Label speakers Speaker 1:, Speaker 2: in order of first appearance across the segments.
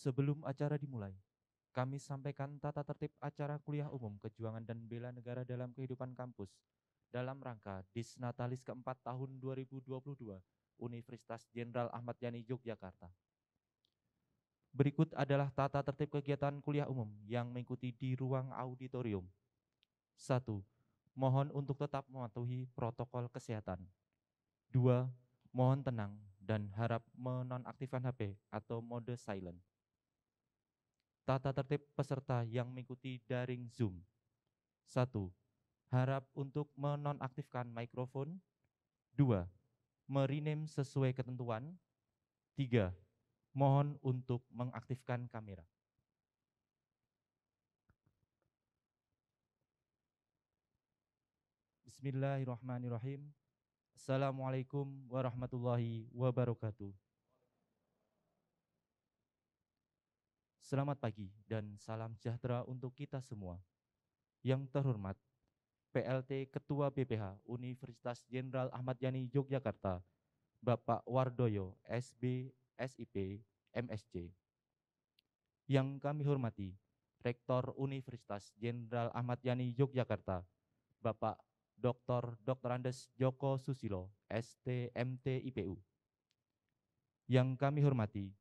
Speaker 1: Sebelum acara dimulai, kami sampaikan tata tertib acara kuliah umum kejuangan dan bela negara dalam kehidupan kampus dalam rangka Disnatalis keempat tahun 2022 Universitas Jenderal Ahmad Yani Yogyakarta. Berikut adalah tata tertib kegiatan kuliah umum yang mengikuti di ruang auditorium. 1. Mohon untuk tetap mematuhi protokol kesehatan. 2. Mohon tenang dan harap menonaktifkan HP atau mode silent. Tata tertib peserta yang mengikuti daring Zoom. 1. Harap untuk menonaktifkan mikrofon. 2. Merename sesuai ketentuan. 3. Mohon untuk mengaktifkan kamera. Bismillahirrahmanirrahim. Assalamualaikum warahmatullahi wabarakatuh. Selamat pagi dan salam sejahtera untuk kita semua. Yang terhormat, PLT Ketua BPH Universitas Jenderal Ahmad Yani Yogyakarta, Bapak Wardoyo, SB, SIP, MSc. Yang kami hormati, Rektor Universitas Jenderal Ahmad Yani Yogyakarta, Bapak Dr. Andes Joko Susilo, STMT IPU. Yang kami hormati,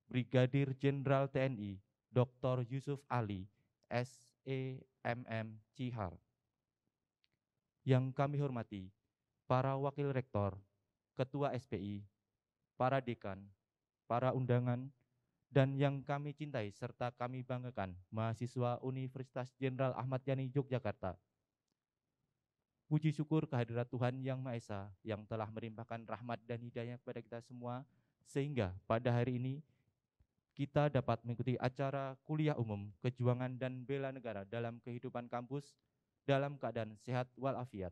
Speaker 1: Brigadir Jenderal TNI Dr. Yusuf Ali, SEMM Cihar. Yang kami hormati, para Wakil Rektor, Ketua SPI, para Dekan, para undangan, dan yang kami cintai serta kami banggakan, mahasiswa Universitas Jenderal Ahmad Yani Yogyakarta. Puji syukur kehadirat Tuhan Yang Maha Esa yang telah melimpahkan rahmat dan hidayah kepada kita semua, sehingga pada hari ini kita dapat mengikuti acara kuliah umum kejuangan dan bela negara dalam kehidupan kampus dalam keadaan sehat walafiat.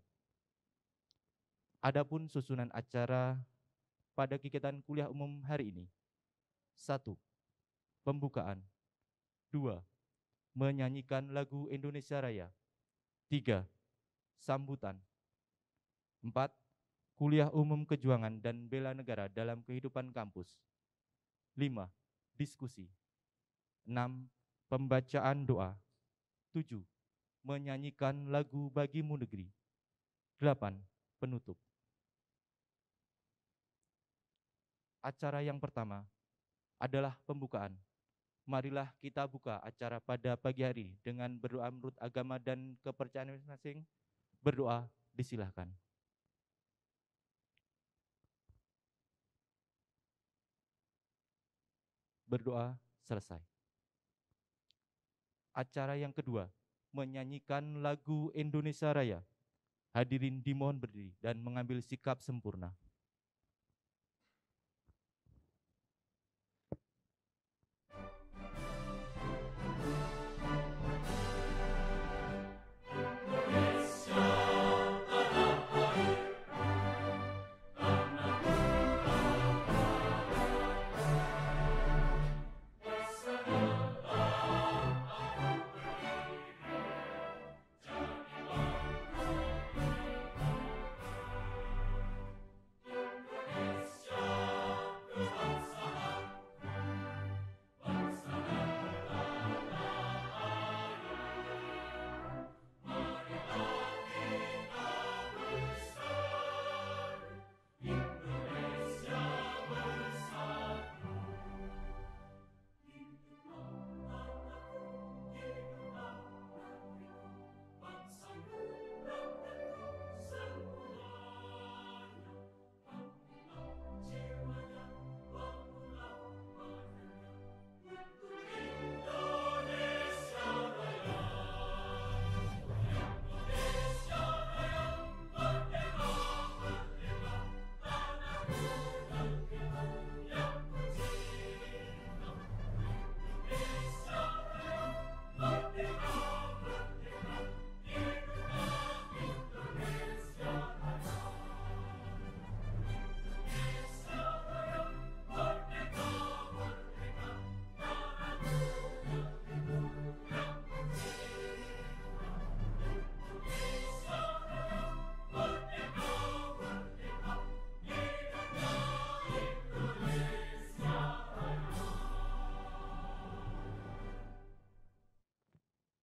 Speaker 1: Adapun susunan acara pada kegiatan kuliah umum hari ini. 1. Pembukaan. 2. Menyanyikan lagu Indonesia Raya. 3. Sambutan. 4. Kuliah umum kejuangan dan bela negara dalam kehidupan kampus. 5. Diskusi. 6. Pembacaan doa. 7. Menyanyikan lagu Bagimu Negeri. 8. Penutup. Acara yang pertama adalah pembukaan. Marilah kita buka acara pada pagi hari dengan berdoa menurut agama dan kepercayaan masing-masing. Berdoa, disilahkan. Berdoa selesai. Acara yang kedua, menyanyikan lagu Indonesia Raya. Hadirin dimohon berdiri dan mengambil sikap sempurna.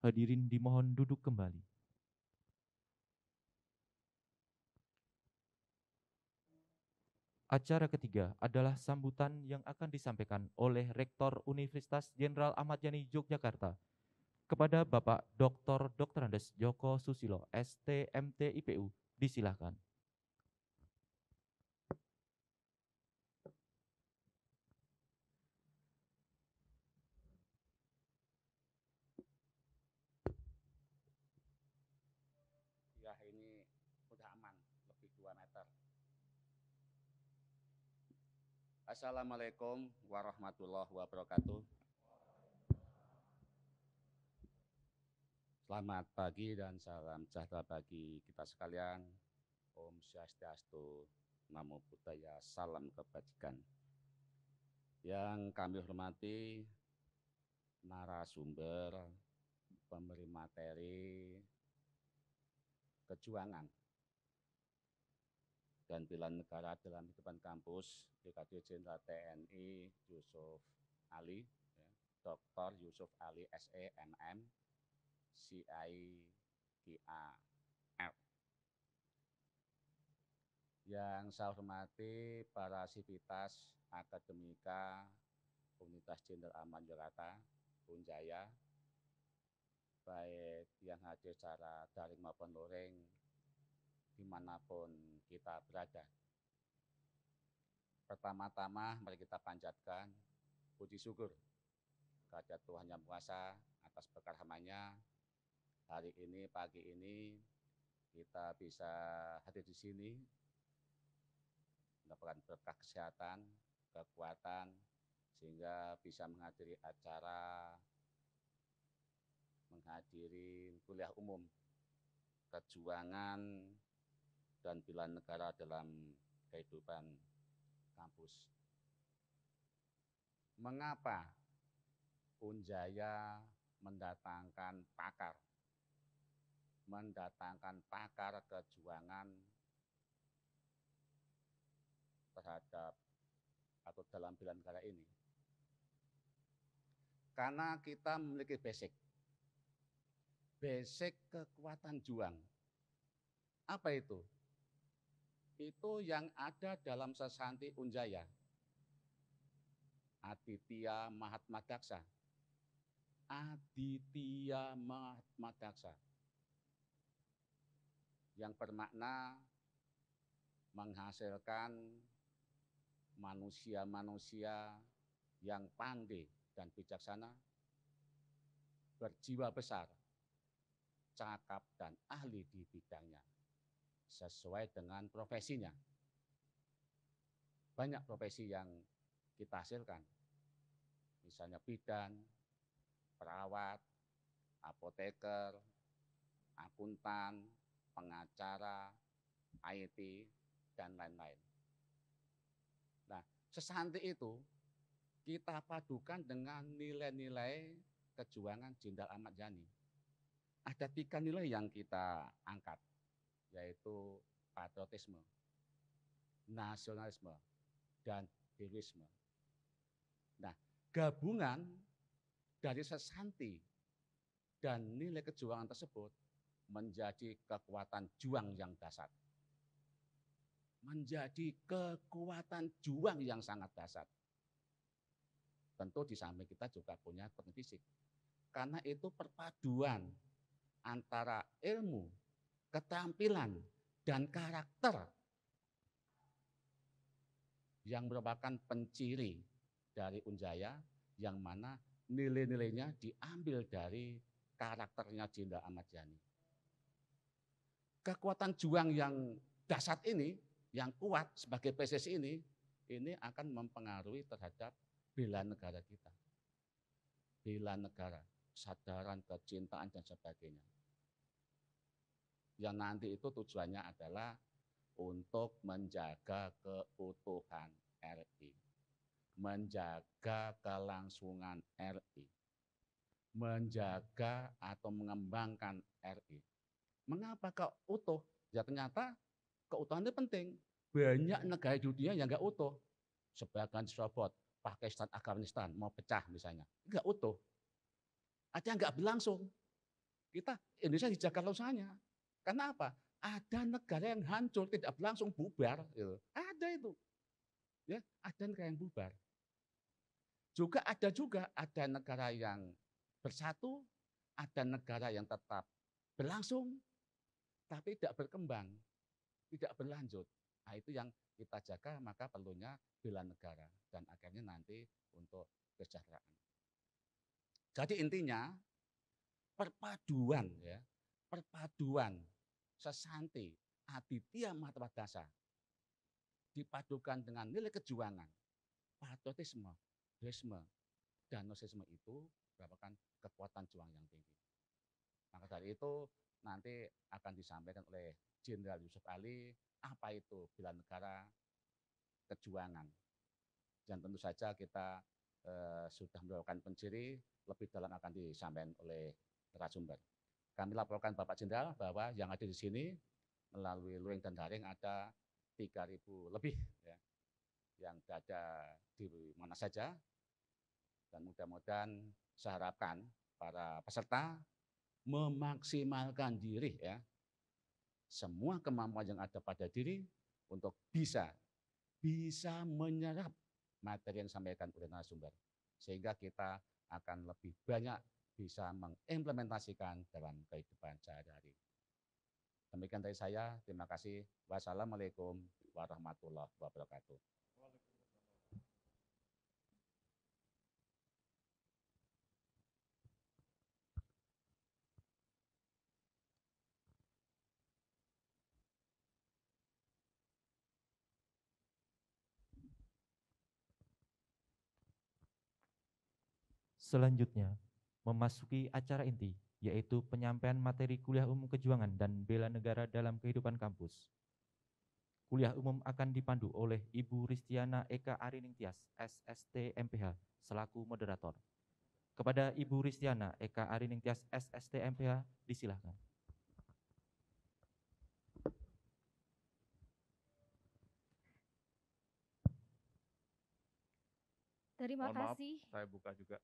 Speaker 1: Hadirin dimohon duduk kembali. Acara ketiga adalah sambutan yang akan disampaikan oleh Rektor Universitas Jenderal Ahmad Yani Yogyakarta kepada Bapak Dr. Andes Joko Susilo, STMT IPU. Disilahkan.
Speaker 2: Ya ini udah aman, lebih 2 meter. Assalamualaikum warahmatullahi wabarakatuh. Selamat pagi dan salam sejahtera bagi kita sekalian. Om Swastiastu, Namo Buddhaya, salam kebajikan. Yang kami hormati narasumber, pemberi materi, kejuangan dan bela negara dalam kehidupan kampus, Brigadir Jenderal TNI Yusuf Ali, Dr. Yusuf Ali SE MM, CIGAR. Yang saya hormati para sivitas akademika Universitas Jenderal Ahmad Yogyakarta, Unjaya, baik yang hadir secara daring maupun luring, dimanapun kita berada. Pertama-tama mari kita panjatkan puji syukur kepada Tuhan Yang Kuasa atas berkah-Nya. Hari ini, pagi ini, kita bisa hadir di sini, mendapatkan berkah kesehatan, kekuatan, sehingga bisa menghadiri acara, menghadiri kuliah umum, kejuangan, dan bela negara dalam kehidupan kampus. Mengapa Unjaya mendatangkan pakar kejuangan terhadap atau dalam bela negara ini? Karena kita memiliki basic kekuatan juang. Apa itu? Itu yang ada dalam Sesanti Unjaya, Aditya Mahatma Daksa. Aditya Mahatma Daksa yang bermakna menghasilkan manusia-manusia yang pandai dan bijaksana, berjiwa besar, cakap dan ahli di bidangnya, sesuai dengan profesinya. Banyak profesi yang kita hasilkan, misalnya bidan, perawat, apoteker, akuntan, pengacara, IT, dan lain-lain. Nah, Sesanti itu kita padukan dengan nilai-nilai kejuangan Jenderal Ahmad Yani. Ada 3 nilai yang kita angkat, yaitu patriotisme, nasionalisme, dan heroisme. Nah, gabungan dari Sesanti dan nilai kejuangan tersebut menjadi kekuatan juang yang dahsyat. Menjadi kekuatan juang yang sangat dahsyat. Tentu di samping kita juga punya kekuatan fisik. Karena itu perpaduan antara ilmu, keterampilan, dan karakter yang merupakan penciri dari Unjaya, yang mana nilai-nilainya diambil dari karakternya Jenderal Ahmad Yani. Kekuatan juang yang dahsyat ini, yang kuat sebagai PSSI ini akan mempengaruhi terhadap bela negara kita. Bela negara, kesadaran, kecintaan, dan sebagainya. Yang nanti itu tujuannya adalah untuk menjaga keutuhan RI, menjaga kelangsungan RI, menjaga atau mengembangkan RI. Mengapa kok utuh? Ya ternyata keutuhan itu penting. Banyak negara di dunia yang nggak utuh. Sebagian diserobot, Pakistan, Afghanistan mau pecah misalnya, nggak utuh. Ada yang nggak berlangsung. Indonesia dijaga lausanya. Karena apa? Ada negara yang hancur, tidak berlangsung, bubar. Gitu. Ada itu. Ya, ada negara yang bubar. Ada negara yang bersatu, ada negara yang tetap berlangsung, tapi tidak berkembang, tidak berlanjut. Nah, itu yang kita jaga, maka perlunya bela negara dan akhirnya nanti untuk kesejahteraan. Jadi intinya perpaduan Sesanti, Aditya Mahtawadasa dipadukan dengan nilai kejuangan, patriotisme, heroisme, dan nasionalisme itu merupakan kekuatan juang yang tinggi. Maka dari itu nanti akan disampaikan oleh Jenderal Yusuf Ali apa itu bela negara, kejuangan. Dan tentu saja kita sudah melakukan penciri, lebih dalam akan disampaikan oleh narasumber. Kami laporkan Bapak Jenderal bahwa yang ada di sini melalui luring dan daring ada 3.000 lebih ya, yang berada di mana saja, dan mudah-mudahan saya harapkan para peserta memaksimalkan diri ya, semua kemampuan yang ada pada diri untuk bisa menyerap materi yang disampaikan oleh narasumber, sehingga kita akan lebih banyak bisa mengimplementasikan dalam kehidupan sehari-hari. Demikian dari saya, terima kasih. Wassalamualaikum warahmatullahi wabarakatuh.
Speaker 1: Selanjutnya, memasuki acara inti, yaitu penyampaian materi kuliah umum kejuangan dan bela negara dalam kehidupan kampus. Kuliah umum akan dipandu oleh Ibu Ristiana Eka Ariningtyas, SST MPH, selaku moderator. Kepada Ibu Ristiana Eka Ariningtyas, SST MPH, disilahkan.
Speaker 3: Terima kasih.
Speaker 1: Saya buka juga.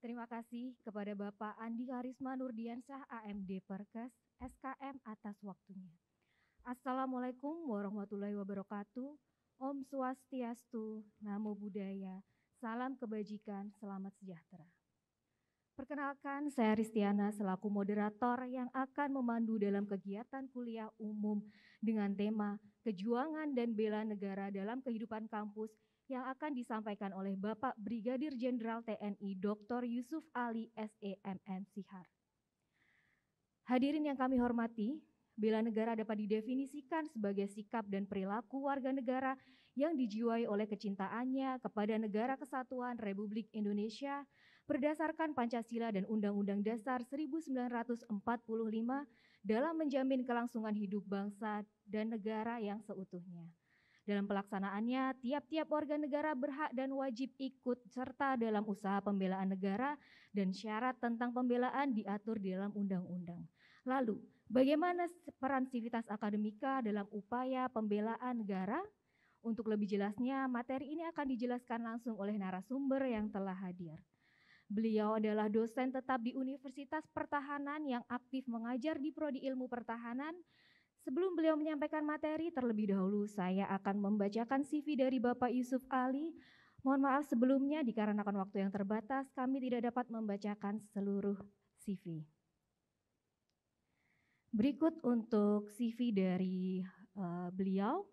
Speaker 3: Terima kasih kepada Bapak Andi Karisma Nurdiansyah, AMD Perkes, SKM atas waktunya. Assalamualaikum warahmatullahi wabarakatuh. Om Swastiastu, Namo Buddhaya, salam kebajikan, selamat sejahtera. Perkenalkan, saya Ristiana selaku moderator yang akan memandu dalam kegiatan kuliah umum dengan tema Kejuangan dan Bela Negara dalam Kehidupan Kampus yang akan disampaikan oleh Bapak Brigadir Jenderal TNI Dr. Yusuf Ali SEMM Sihar. Hadirin yang kami hormati, bela negara dapat didefinisikan sebagai sikap dan perilaku warga negara yang dijiwai oleh kecintaannya kepada Negara Kesatuan Republik Indonesia berdasarkan Pancasila dan Undang-Undang Dasar 1945 dalam menjamin kelangsungan hidup bangsa dan negara yang seutuhnya. Dalam pelaksanaannya, tiap-tiap warga negara berhak dan wajib ikut serta dalam usaha pembelaan negara dan syarat tentang pembelaan diatur di dalam undang-undang. Lalu, bagaimana peran sivitas akademika dalam upaya pembelaan negara? Untuk lebih jelasnya, materi ini akan dijelaskan langsung oleh narasumber yang telah hadir. Beliau adalah dosen tetap di Universitas Pertahanan yang aktif mengajar di Prodi Ilmu Pertahanan. Sebelum beliau menyampaikan materi, terlebih dahulu saya akan membacakan CV dari Bapak Yusuf Ali. Mohon maaf sebelumnya, dikarenakan waktu yang terbatas, kami tidak dapat membacakan seluruh CV. Berikut untuk CV dari beliau.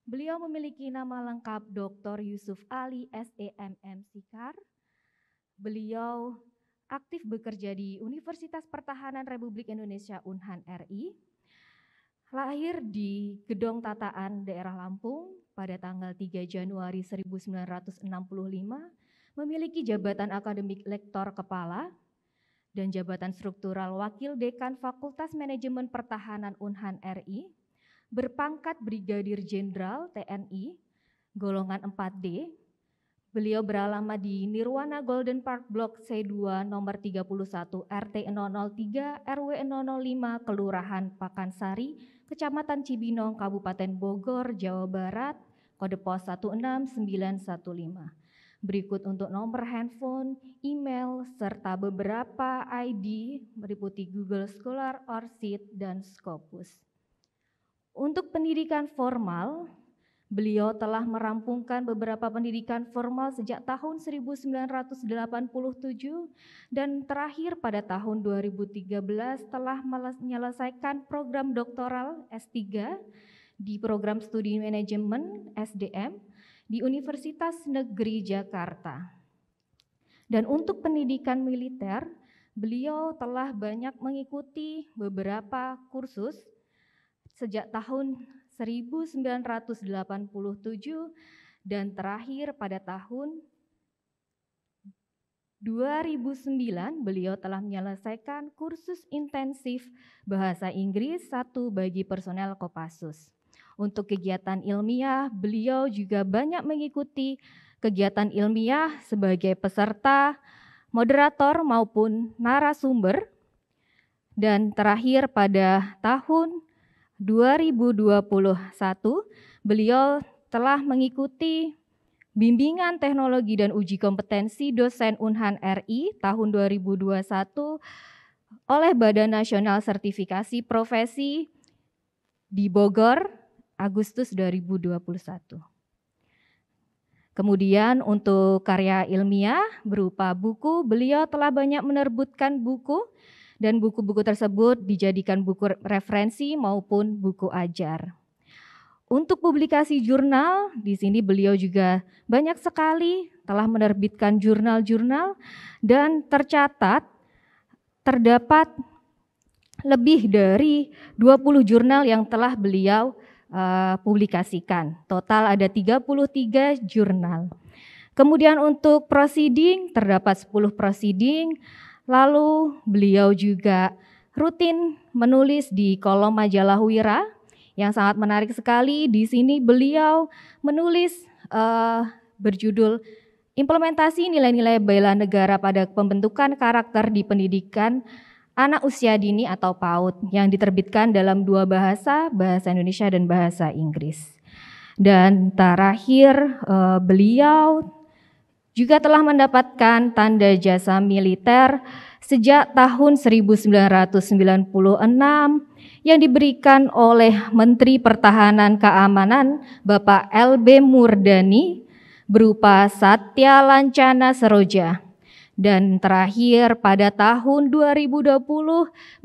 Speaker 3: Beliau memiliki nama lengkap Dr. Yusuf Ali SEMM Sihar. Beliau aktif bekerja di Universitas Pertahanan Republik Indonesia Unhan RI. Lahir di Gedong Tataan, daerah Lampung pada tanggal 3 Januari 1965, memiliki jabatan akademik lektor kepala dan jabatan struktural wakil dekan Fakultas Manajemen Pertahanan Unhan RI, berpangkat Brigadir Jenderal TNI, golongan 4D. Beliau beralamat di Nirwana Golden Park Blok C2 nomor 31 RT 003 RW 005 Kelurahan Pakansari, Kecamatan Cibinong, Kabupaten Bogor, Jawa Barat, kode pos 16915. Berikut untuk nomor handphone, email, serta beberapa ID meliputi Google Scholar, ORCID, dan Scopus. Untuk pendidikan formal, beliau telah merampungkan beberapa pendidikan formal sejak tahun 1987 dan terakhir pada tahun 2013 telah menyelesaikan program doktoral S3 di program studi manajemen SDM di Universitas Negeri Jakarta. Dan untuk pendidikan militer, beliau telah banyak mengikuti beberapa kursus sejak tahun 1987 dan terakhir pada tahun 2009 beliau telah menyelesaikan kursus intensif bahasa Inggris 1 bagi personel Kopassus. Untuk kegiatan ilmiah, beliau juga banyak mengikuti kegiatan ilmiah sebagai peserta, moderator maupun narasumber. Dan terakhir pada tahun 2021, beliau telah mengikuti bimbingan teknologi dan uji kompetensi dosen Unhan RI tahun 2021 oleh Badan Nasional Sertifikasi Profesi di Bogor, Agustus 2021. Kemudian untuk karya ilmiah berupa buku, beliau telah banyak menerbitkan buku dan buku-buku tersebut dijadikan buku referensi maupun buku ajar. Untuk publikasi jurnal, di sini beliau juga banyak sekali telah menerbitkan jurnal-jurnal dan terdapat lebih dari 20 jurnal yang telah beliau publikasikan. Total ada 33 jurnal. Kemudian untuk proceeding, terdapat 10 proceeding, lalu beliau juga rutin menulis di kolom majalah Wira, yang sangat menarik sekali. Di sini beliau menulis berjudul Implementasi Nilai-nilai Bela Negara pada Pembentukan Karakter di Pendidikan Anak Usia Dini atau PAUD, yang diterbitkan dalam 2 bahasa, bahasa Indonesia dan bahasa Inggris. Dan terakhir beliau juga telah mendapatkan tanda jasa militer sejak tahun 1996 yang diberikan oleh Menteri Pertahanan Keamanan Bapak LB Murdani berupa Satya Lancana Seroja. Dan terakhir pada tahun 2020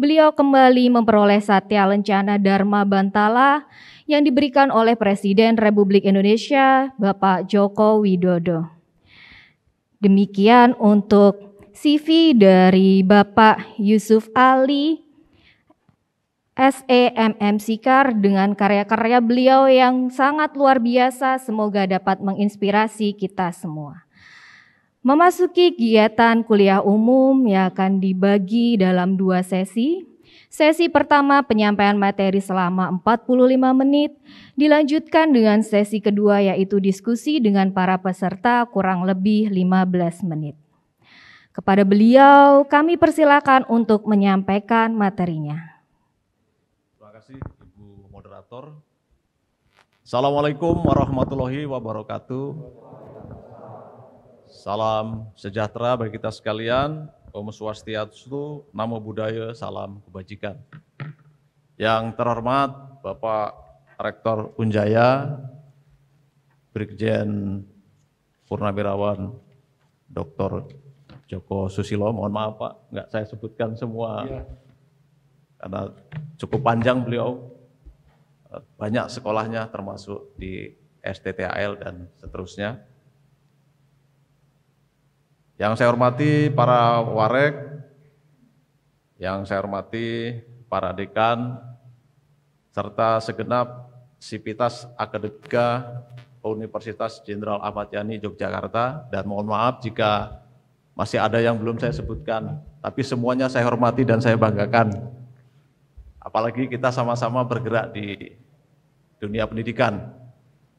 Speaker 3: beliau kembali memperoleh Satya Lancana Dharma Bantala yang diberikan oleh Presiden Republik Indonesia Bapak Joko Widodo. Demikian untuk CV dari Bapak Yusuf Ali SEMM Sikar dengan karya-karya beliau yang sangat luar biasa, semoga dapat menginspirasi kita semua. Memasuki kegiatan kuliah umum yang akan dibagi dalam 2 sesi. Sesi pertama penyampaian materi selama 45 menit, dilanjutkan dengan sesi kedua yaitu diskusi dengan para peserta kurang lebih 15 menit. Kepada beliau kami persilakan untuk menyampaikan materinya.
Speaker 4: Terima kasih Ibu Moderator. Assalamualaikum warahmatullahi wabarakatuh. Salam sejahtera bagi kita sekalian, Om Swastiastu, Namo Buddhaya, salam kebajikan. Yang terhormat Bapak Rektor Unjaya, Brigjen Purnawirawan Dr. Joko Susilo, mohon maaf Pak, enggak saya sebutkan semua karena cukup panjang beliau, banyak sekolahnya termasuk di STTAL dan seterusnya. Yang saya hormati para warek, yang saya hormati para dekan, serta segenap sivitas akademika Universitas Jenderal Ahmad Yani Yogyakarta, dan mohon maaf jika masih ada yang belum saya sebutkan, tapi semuanya saya hormati dan saya banggakan. Apalagi kita sama-sama bergerak di dunia pendidikan,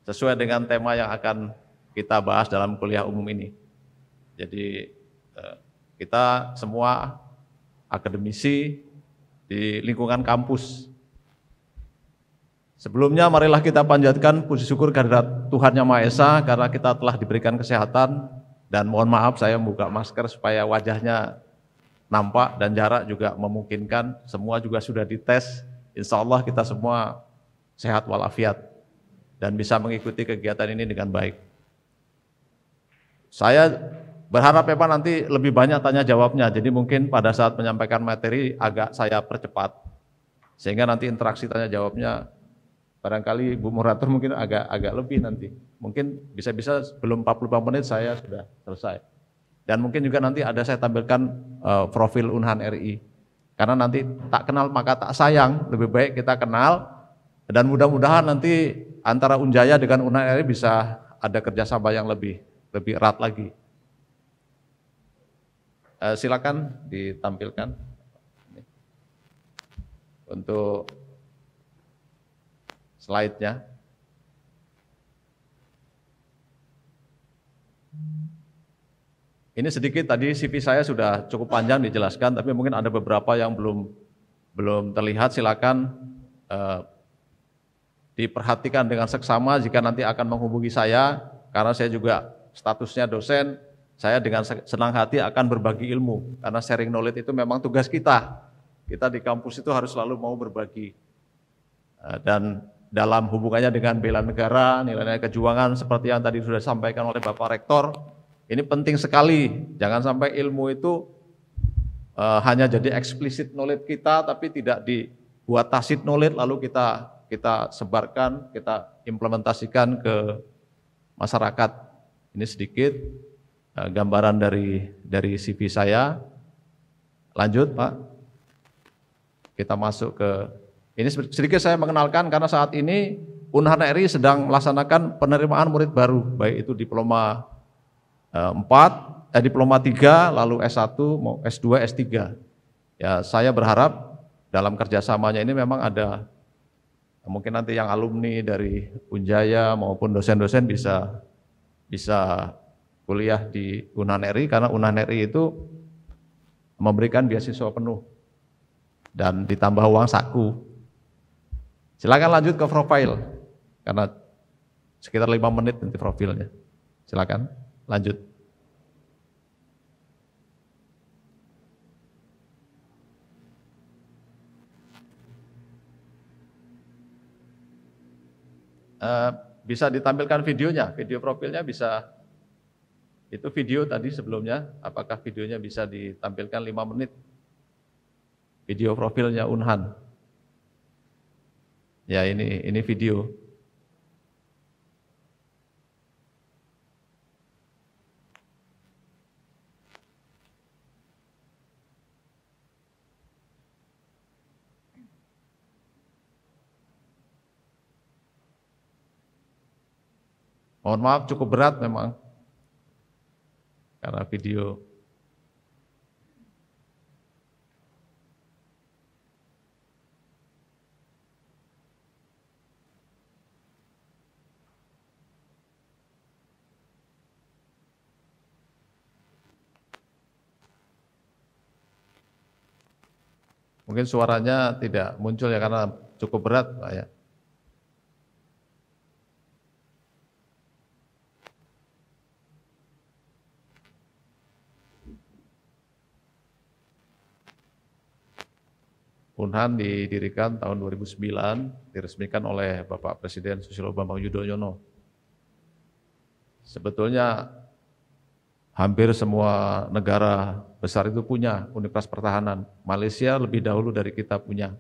Speaker 4: sesuai dengan tema yang akan kita bahas dalam kuliah umum ini. Jadi kita semua akademisi di lingkungan kampus. Sebelumnya marilah kita panjatkan puji syukur kehadirat Tuhan Yang Maha Esa karena kita telah diberikan kesehatan Dan mohon maaf saya membuka masker supaya wajahnya nampak dan jarak juga memungkinkan. Semua juga sudah dites. Insya Allah kita semua sehat walafiat dan bisa mengikuti kegiatan ini dengan baik. Saya berharap memang nanti lebih banyak tanya jawabnya. Jadi mungkin pada saat menyampaikan materi agak saya percepat. Sehingga nanti interaksi tanya jawabnya barangkali Bu Moderator mungkin agak lebih nanti. Mungkin bisa-bisa sebelum 45 menit saya sudah selesai. Dan mungkin juga nanti ada saya tampilkan profil Unhan RI. Karena nanti tak kenal maka tak sayang, lebih baik kita kenal. Dan mudah-mudahan nanti antara Unjaya dengan Unhan RI bisa ada kerjasama yang lebih erat lagi. Silakan ditampilkan untuk slide-nya. Ini sedikit tadi CV saya sudah cukup panjang dijelaskan, tapi mungkin ada beberapa yang belum terlihat. Silakan diperhatikan dengan seksama jika nanti akan menghubungi saya, karena saya juga statusnya dosen. Saya dengan senang hati akan berbagi ilmu, karena sharing knowledge itu memang tugas kita. Kita di kampus itu harus selalu mau berbagi. Dan dalam hubungannya dengan bela negara, nilai-nilai kejuangan seperti yang tadi sudah disampaikan oleh Bapak Rektor, ini penting sekali. Jangan sampai ilmu itu hanya jadi explicit knowledge kita, tapi tidak dibuat tacit knowledge lalu kita sebarkan, kita implementasikan ke masyarakat. Ini sedikit gambaran dari CV saya. Lanjut Pak, kita masuk ke, ini sedikit saya mengenalkan karena saat ini Unhan RI sedang melaksanakan penerimaan murid baru, baik itu diploma 4, diploma 3, lalu S1, S2, S3. Ya, saya berharap dalam kerjasamanya ini memang ada, mungkin nanti yang alumni dari Unjaya maupun dosen-dosen bisa kuliah di Unhan RI, karena Unhan RI itu memberikan beasiswa penuh dan ditambah uang saku. Silakan lanjut ke profil, karena sekitar 5 menit nanti profilnya. Silakan lanjut. Bisa ditampilkan videonya, video profilnya bisa. Itu video tadi sebelumnya, apakah videonya bisa ditampilkan 5 menit? Video profilnya Unhan. Ya, ini video. Mohon maaf cukup berat memang. Karena video. Mungkin suaranya tidak muncul ya karena cukup berat Pak ya. Unhan didirikan tahun 2009, diresmikan oleh Bapak Presiden Susilo Bambang Yudhoyono. Sebetulnya hampir semua negara besar itu punya Universitas Pertahanan. Malaysia lebih dahulu dari kita punya.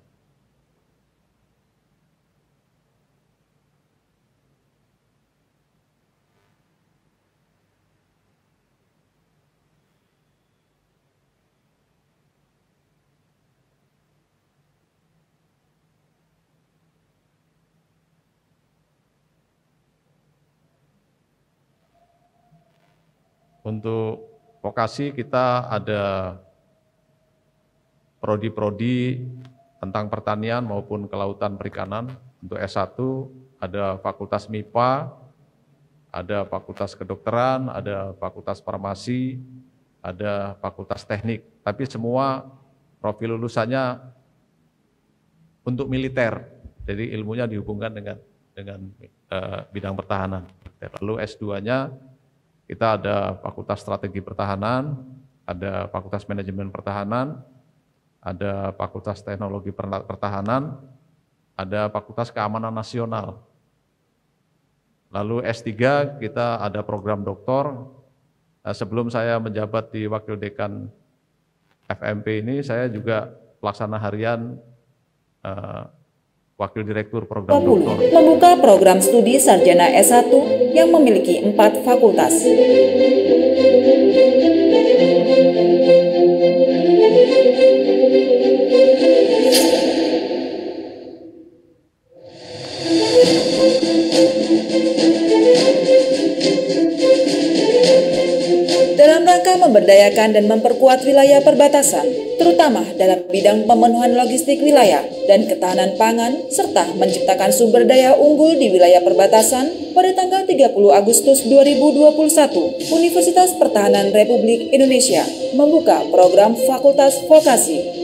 Speaker 4: Untuk vokasi kita ada prodi-prodi tentang pertanian maupun kelautan perikanan. Untuk S1 ada Fakultas MIPA, ada Fakultas Kedokteran, ada Fakultas Farmasi, ada Fakultas Teknik. Tapi semua profil lulusannya untuk militer. Jadi ilmunya dihubungkan dengan bidang pertahanan. Lalu S2-nya kita ada Fakultas Strategi Pertahanan, ada Fakultas Manajemen Pertahanan, ada Fakultas Teknologi Pertahanan, ada Fakultas Keamanan Nasional. Lalu S3 kita ada program doktor. Sebelum saya menjabat di Wakil Dekan FMP ini, saya juga pelaksana harian Wakil Direktur Program Doktor.
Speaker 5: Membuka program studi Sarjana S1 yang memiliki 4 fakultas. Dalam rangka memberdayakan dan memperkuat wilayah perbatasan, terutama dalam bidang pemenuhan logistik wilayah dan ketahanan pangan, serta menciptakan sumber daya unggul di wilayah perbatasan, pada tanggal 30 Agustus 2021, Universitas Pertahanan Republik Indonesia membuka program Fakultas Vokasi.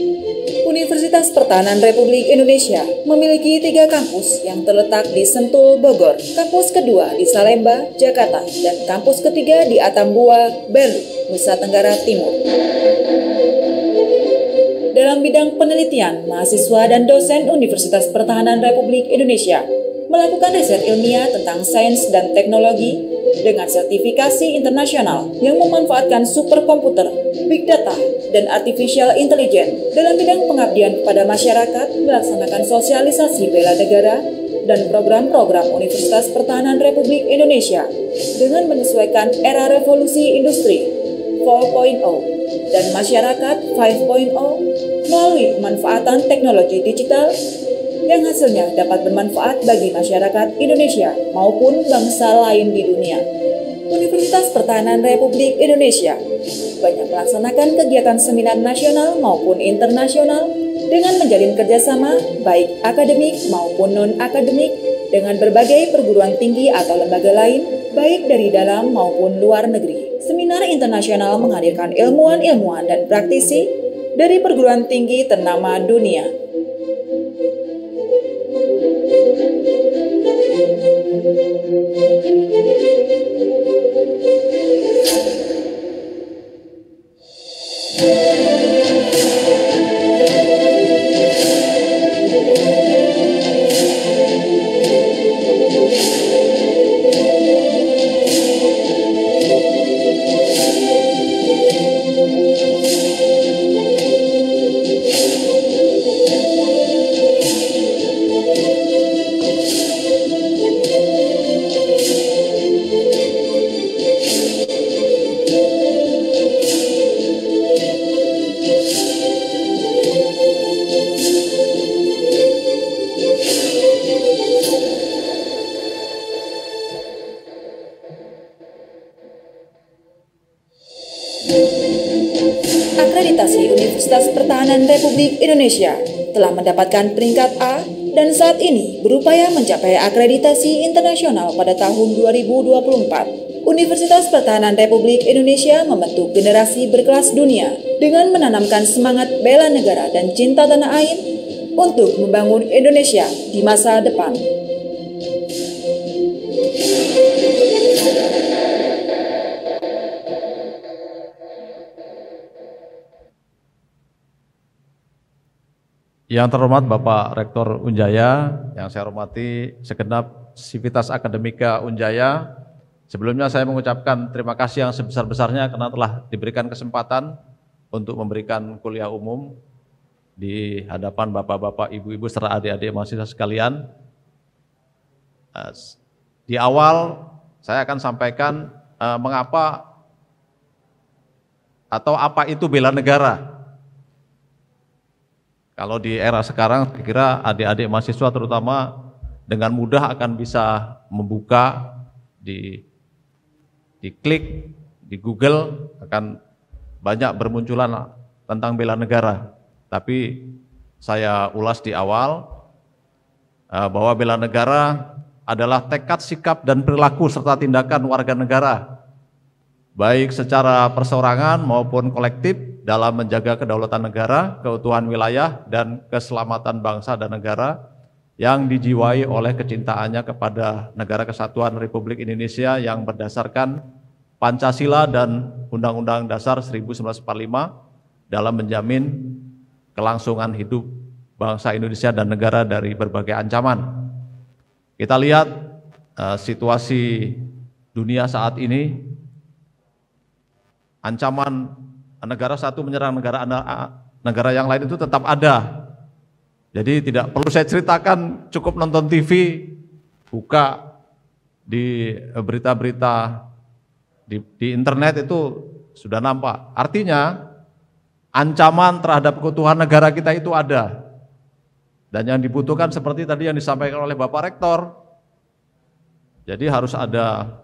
Speaker 5: Universitas Pertahanan Republik Indonesia memiliki 3 kampus yang terletak di Sentul, Bogor, kampus kedua di Salemba, Jakarta, dan kampus ketiga di Atambua, Belu, Nusa Tenggara Timur. Dalam bidang penelitian, mahasiswa dan dosen Universitas Pertahanan Republik Indonesia melakukan riset ilmiah tentang sains dan teknologi dengan sertifikasi internasional yang memanfaatkan superkomputer, big data, dan artificial intelligence dalam bidang pengabdian kepada masyarakat, melaksanakan sosialisasi bela negara dan program-program Universitas Pertahanan Republik Indonesia dengan menyesuaikan era revolusi industri 4.0 dan masyarakat 5.0 melalui pemanfaatan teknologi digital yang hasilnya dapat bermanfaat bagi masyarakat Indonesia maupun bangsa lain di dunia. Universitas Pertahanan Republik Indonesia banyak melaksanakan kegiatan seminar nasional maupun internasional dengan menjalin kerjasama baik akademik maupun non-akademik dengan berbagai perguruan tinggi atau lembaga lain, baik dari dalam maupun luar negeri. Seminar internasional menghadirkan ilmuwan-ilmuwan dan praktisi dari perguruan tinggi ternama dunia. Akreditasi Universitas Pertahanan Republik Indonesia telah mendapatkan peringkat A dan saat ini berupaya mencapai akreditasi internasional pada tahun 2024. Universitas Pertahanan Republik Indonesia membentuk generasi berkelas dunia dengan menanamkan semangat bela negara dan cinta tanah air untuk membangun Indonesia di masa depan.
Speaker 4: Yang terhormat Bapak Rektor Unjaya, yang saya hormati segenap Sivitas Akademika Unjaya. Sebelumnya saya mengucapkan terima kasih yang sebesar-besarnya karena telah diberikan kesempatan untuk memberikan kuliah umum di hadapan Bapak-Bapak, Ibu-Ibu, serta adik-adik mahasiswa sekalian. Di awal saya akan sampaikan mengapa atau apa itu bela negara. Kalau di era sekarang, saya kira adik-adik mahasiswa terutama dengan mudah akan bisa membuka di klik di Google, akan banyak bermunculan tentang bela negara. Tapi saya ulas di awal bahwa bela negara adalah tekad, sikap, dan perilaku serta tindakan warga negara, baik secara perseorangan maupun kolektif, dalam menjaga kedaulatan negara, keutuhan wilayah, dan keselamatan bangsa dan negara yang dijiwai oleh kecintaannya kepada Negara Kesatuan Republik Indonesia yang berdasarkan Pancasila dan Undang-Undang Dasar 1945 dalam menjamin kelangsungan hidup bangsa Indonesia dan negara dari berbagai ancaman. Kita lihat situasi dunia saat ini, ancaman negara satu menyerang negara yang lain itu tetap ada. Jadi tidak perlu saya ceritakan, cukup nonton TV, buka di berita-berita di internet itu sudah nampak. Artinya ancaman terhadap keutuhan negara kita itu ada. Dan yang dibutuhkan seperti tadi yang disampaikan oleh Bapak Rektor. Jadi harus ada,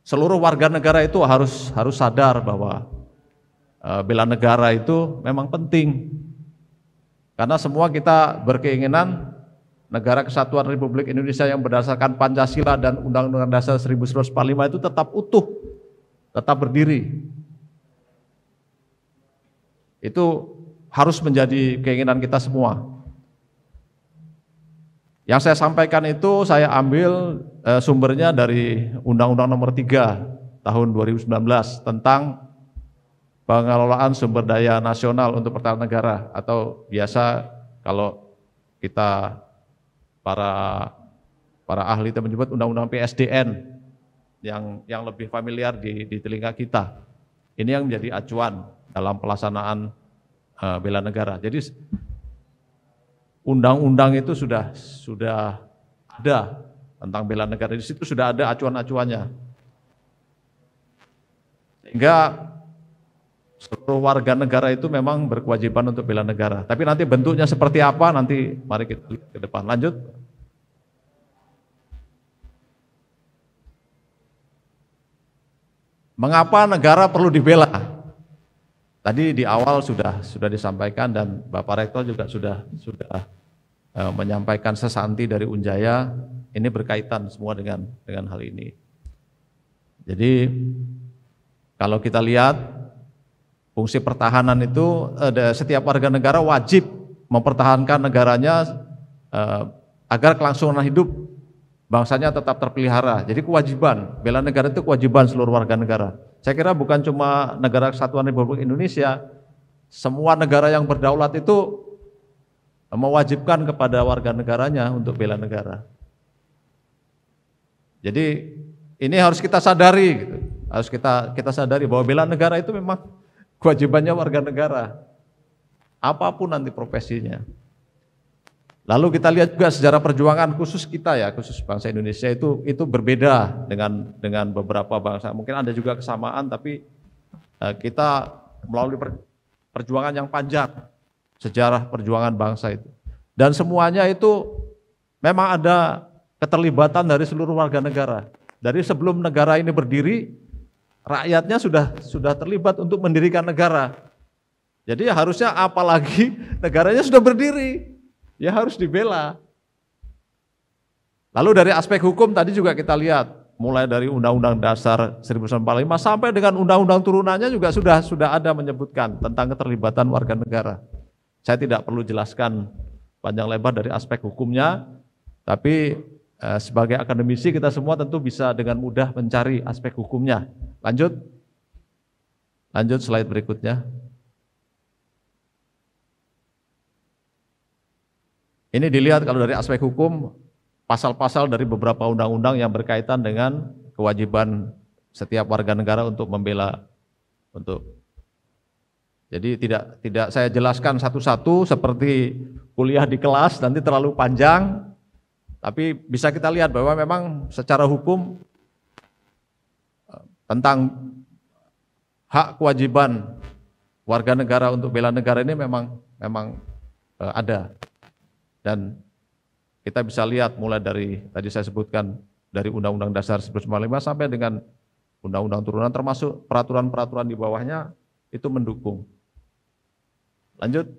Speaker 4: seluruh warga negara itu harus sadar bahwa bela negara itu memang penting. Karena semua kita berkeinginan negara kesatuan Republik Indonesia yang berdasarkan Pancasila dan Undang-Undang Dasar 1945 itu tetap utuh, tetap berdiri. Itu harus menjadi keinginan kita semua. Yang saya sampaikan itu saya ambil sumbernya dari Undang-Undang Nomor 3 Tahun 2019 tentang pengelolaan sumber daya nasional untuk pertahanan negara, atau biasa kalau kita para ahli itu menyebut Undang-Undang PSDN yang lebih familiar di telinga kita. Ini yang menjadi acuan dalam pelaksanaan bela negara. Jadi undang-undang itu sudah ada tentang bela negara, di situ sudah ada acuan-acuannya. Sehingga seluruh warga negara itu memang berkewajiban untuk bela negara. Tapi nanti bentuknya seperti apa, nanti mari kita lihat ke depan. Lanjut. Mengapa negara perlu dibela? Tadi di awal sudah disampaikan dan Bapak Rektor juga sudah menyampaikan sesanti dari Unjaya. Ini berkaitan semua dengan hal ini. Jadi kalau kita lihat fungsi pertahanan itu, setiap warga negara wajib mempertahankan negaranya agar kelangsungan hidup bangsanya tetap terpelihara. Jadi kewajiban, bela negara itu kewajiban seluruh warga negara. Saya kira bukan cuma negara kesatuan Republik Indonesia, semua negara yang berdaulat itu mewajibkan kepada warga negaranya untuk bela negara. Jadi ini harus kita sadari, gitu. Harus kita sadari bahwa bela negara itu memang kewajibannya warga negara, apapun nanti profesinya. Lalu kita lihat juga sejarah perjuangan khusus kita ya, khusus bangsa Indonesia itu berbeda dengan beberapa bangsa. Mungkin ada juga kesamaan, tapi kita melalui perjuangan yang panjang, sejarah perjuangan bangsa itu. Dan semuanya itu memang ada keterlibatan dari seluruh warga negara. Dari sebelum negara ini berdiri, rakyatnya sudah terlibat untuk mendirikan negara. Jadi harusnya apalagi negaranya sudah berdiri, ya harus dibela. Lalu dari aspek hukum tadi juga kita lihat, mulai dari Undang-Undang Dasar 1945 sampai dengan undang-undang turunannya juga sudah ada menyebutkan tentang keterlibatan warga negara. Saya tidak perlu jelaskan panjang lebar dari aspek hukumnya, tapi sebagai akademisi kita semua tentu bisa dengan mudah mencari aspek hukumnya. Lanjut slide berikutnya. Ini dilihat kalau dari aspek hukum, pasal-pasal dari beberapa undang-undang yang berkaitan dengan kewajiban setiap warga negara untuk membela. Jadi tidak saya jelaskan satu-satu seperti kuliah di kelas, nanti terlalu panjang. Tapi bisa kita lihat bahwa memang secara hukum tentang hak kewajiban warga negara untuk bela negara ini memang ada. Dan kita bisa lihat mulai dari tadi saya sebutkan dari Undang-Undang Dasar 1945 sampai dengan undang-undang turunan termasuk peraturan-peraturan di bawahnya itu mendukung. Lanjut.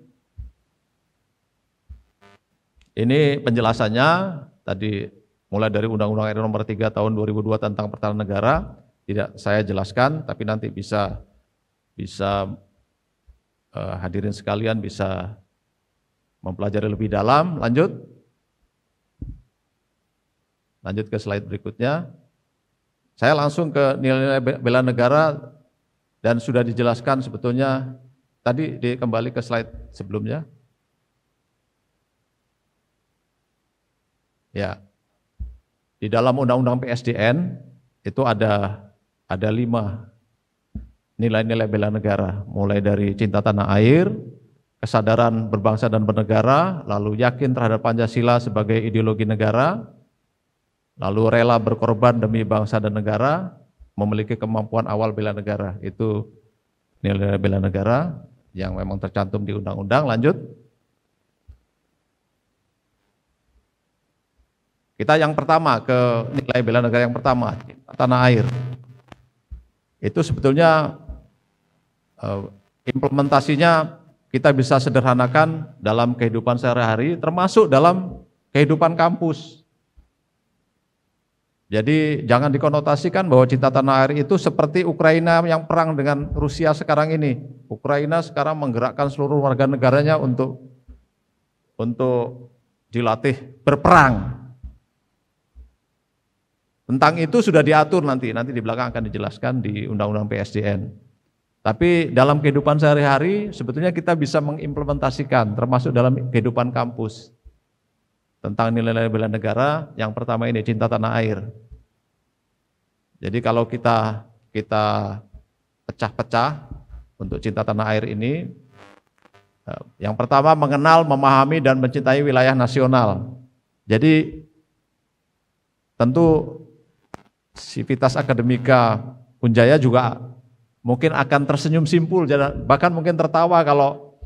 Speaker 4: Ini penjelasannya tadi mulai dari Undang-Undang RI Nomor 3 Tahun 2002 tentang pertahanan negara, tidak saya jelaskan, tapi nanti bisa hadirin sekalian bisa mempelajari lebih dalam. Lanjut ke slide berikutnya. Saya langsung ke nilai-nilai bela negara dan sudah dijelaskan sebetulnya tadi kembali ke slide sebelumnya. Ya, di dalam Undang-Undang PSDN itu ada 5 nilai-nilai bela negara, mulai dari cinta tanah air, kesadaran berbangsa dan bernegara, lalu yakin terhadap Pancasila sebagai ideologi negara, lalu rela berkorban demi bangsa dan negara, memiliki kemampuan awal bela negara. Itu nilai bela negara yang memang tercantum di undang-undang. Lanjut. Kita yang pertama ke nilai bela negara yang pertama, tanah air. Itu sebetulnya implementasinya kita bisa sederhanakan dalam kehidupan sehari-hari, termasuk dalam kehidupan kampus. Jadi jangan dikonotasikan bahwa cinta tanah air itu seperti Ukraina yang perang dengan Rusia sekarang ini. Ukraina sekarang menggerakkan seluruh warga negaranya untuk dilatih berperang. Tentang itu sudah diatur nanti di belakang akan dijelaskan di Undang-Undang PSDN. Tapi dalam kehidupan sehari-hari sebetulnya kita bisa mengimplementasikan, termasuk dalam kehidupan kampus. Tentang nilai-nilai bela negara, yang pertama ini cinta tanah air. Jadi kalau kita pecah-pecah untuk cinta tanah air ini, yang pertama mengenal, memahami dan mencintai wilayah nasional. Jadi tentu Sivitas Akademika Unjaya juga mungkin akan tersenyum simpul, bahkan mungkin tertawa kalau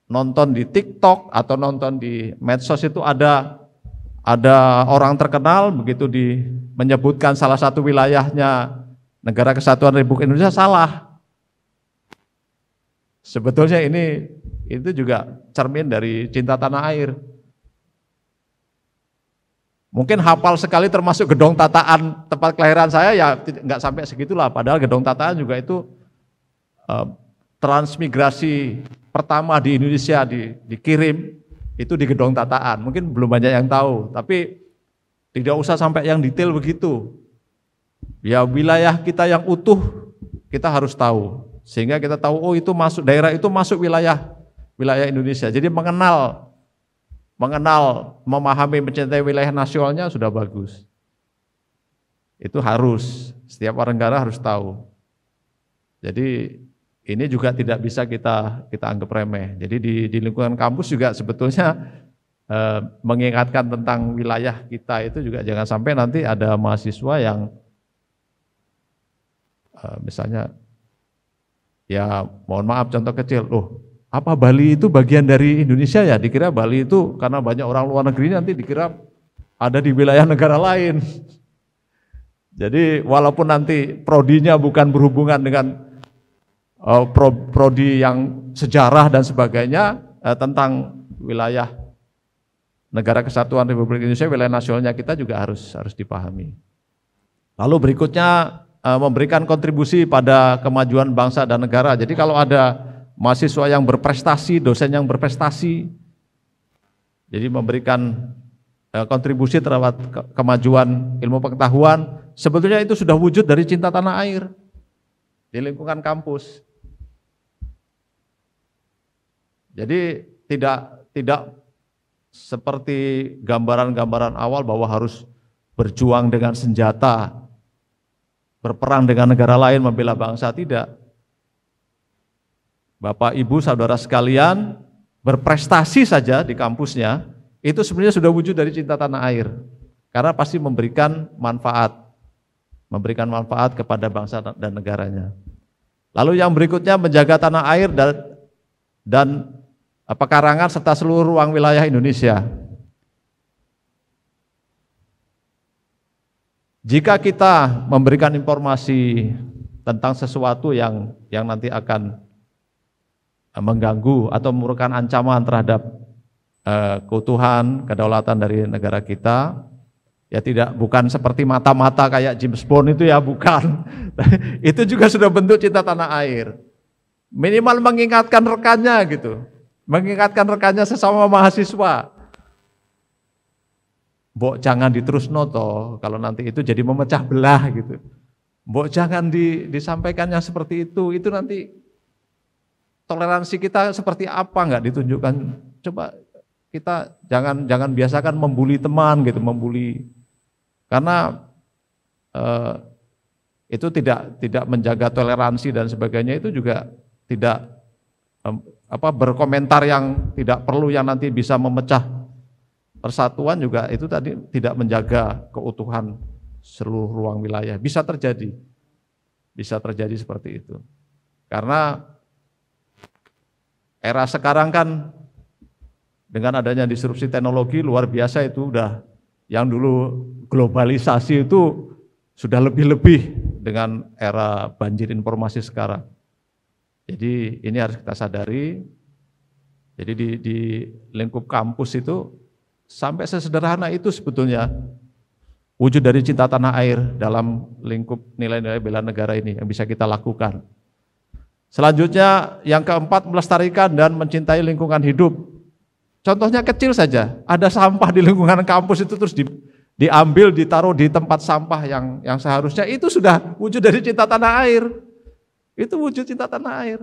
Speaker 4: nonton di TikTok atau nonton di medsos itu ada orang terkenal begitu menyebutkan salah satu wilayahnya Negara Kesatuan Republik Indonesia salah. Sebetulnya itu juga cermin dari cinta tanah air. Mungkin hafal sekali termasuk Gedong Tataan tempat kelahiran saya ya nggak sampai segitulah. Padahal Gedong Tataan juga itu transmigrasi pertama di Indonesia dikirim itu di Gedong Tataan. Mungkin belum banyak yang tahu, tapi tidak usah sampai yang detail begitu. Ya wilayah kita yang utuh kita harus tahu sehingga kita tahu oh itu masuk daerah itu masuk wilayah Indonesia. Jadi mengenal, memahami, mencintai wilayah nasionalnya sudah bagus. Itu harus, setiap orang negara harus tahu. Jadi ini juga tidak bisa kita anggap remeh. Jadi di lingkungan kampus juga sebetulnya mengingatkan tentang wilayah kita itu juga jangan sampai nanti ada mahasiswa yang misalnya ya mohon maaf contoh kecil, apa Bali itu bagian dari Indonesia ya? Dikira Bali itu karena banyak orang luar negeri nanti dikira ada di wilayah negara lain. Jadi walaupun nanti prodinya bukan berhubungan dengan prodi yang sejarah dan sebagainya tentang wilayah Negara Kesatuan Republik Indonesia, wilayah nasionalnya kita juga harus dipahami. Lalu berikutnya memberikan kontribusi pada kemajuan bangsa dan negara. Jadi kalau ada mahasiswa yang berprestasi, dosen yang berprestasi, jadi memberikan kontribusi terhadap kemajuan ilmu pengetahuan, sebetulnya itu sudah wujud dari cinta tanah air di lingkungan kampus. Jadi tidak seperti gambaran-gambaran awal bahwa harus berjuang dengan senjata, berperang dengan negara lain membela bangsa, tidak. Bapak, Ibu, saudara sekalian, berprestasi saja di kampusnya, itu sebenarnya sudah wujud dari cinta tanah air. Karena pasti memberikan manfaat kepada bangsa dan negaranya. Lalu yang berikutnya menjaga tanah air dan pekarangan serta seluruh ruang wilayah Indonesia. Jika kita memberikan informasi tentang sesuatu yang nanti akan mengganggu atau merupakan ancaman terhadap keutuhan, kedaulatan dari negara kita, ya bukan seperti mata-mata kayak James Bond itu ya, bukan. Itu juga sudah bentuk cinta tanah air. Minimal mengingatkan rekannya gitu, mengingatkan rekannya sesama mahasiswa. mbok jangan diterusno toh, kalau nanti itu jadi memecah belah gitu. Mbok jangan disampaikan yang seperti itu nanti toleransi kita seperti apa nggak ditunjukkan. Coba kita jangan biasakan membuli teman gitu, membuli, karena itu tidak menjaga toleransi dan sebagainya, itu juga tidak berkomentar yang tidak perlu yang nanti bisa memecah persatuan, juga itu tadi tidak menjaga keutuhan seluruh ruang wilayah. Bisa terjadi seperti itu. Karena era sekarang kan dengan adanya disrupsi teknologi luar biasa, itu udah yang dulu globalisasi itu sudah lebih-lebih dengan era banjir informasi sekarang. Jadi ini harus kita sadari. Jadi di lingkup kampus itu sampai sesederhana itu sebetulnya wujud dari cinta tanah air dalam lingkup nilai-nilai bela negara ini yang bisa kita lakukan. Selanjutnya yang keempat, melestarikan dan mencintai lingkungan hidup. Contohnya kecil saja, ada sampah di lingkungan kampus itu terus diambil, ditaruh di tempat sampah yang seharusnya, itu sudah wujud dari cinta tanah air. Itu wujud cinta tanah air.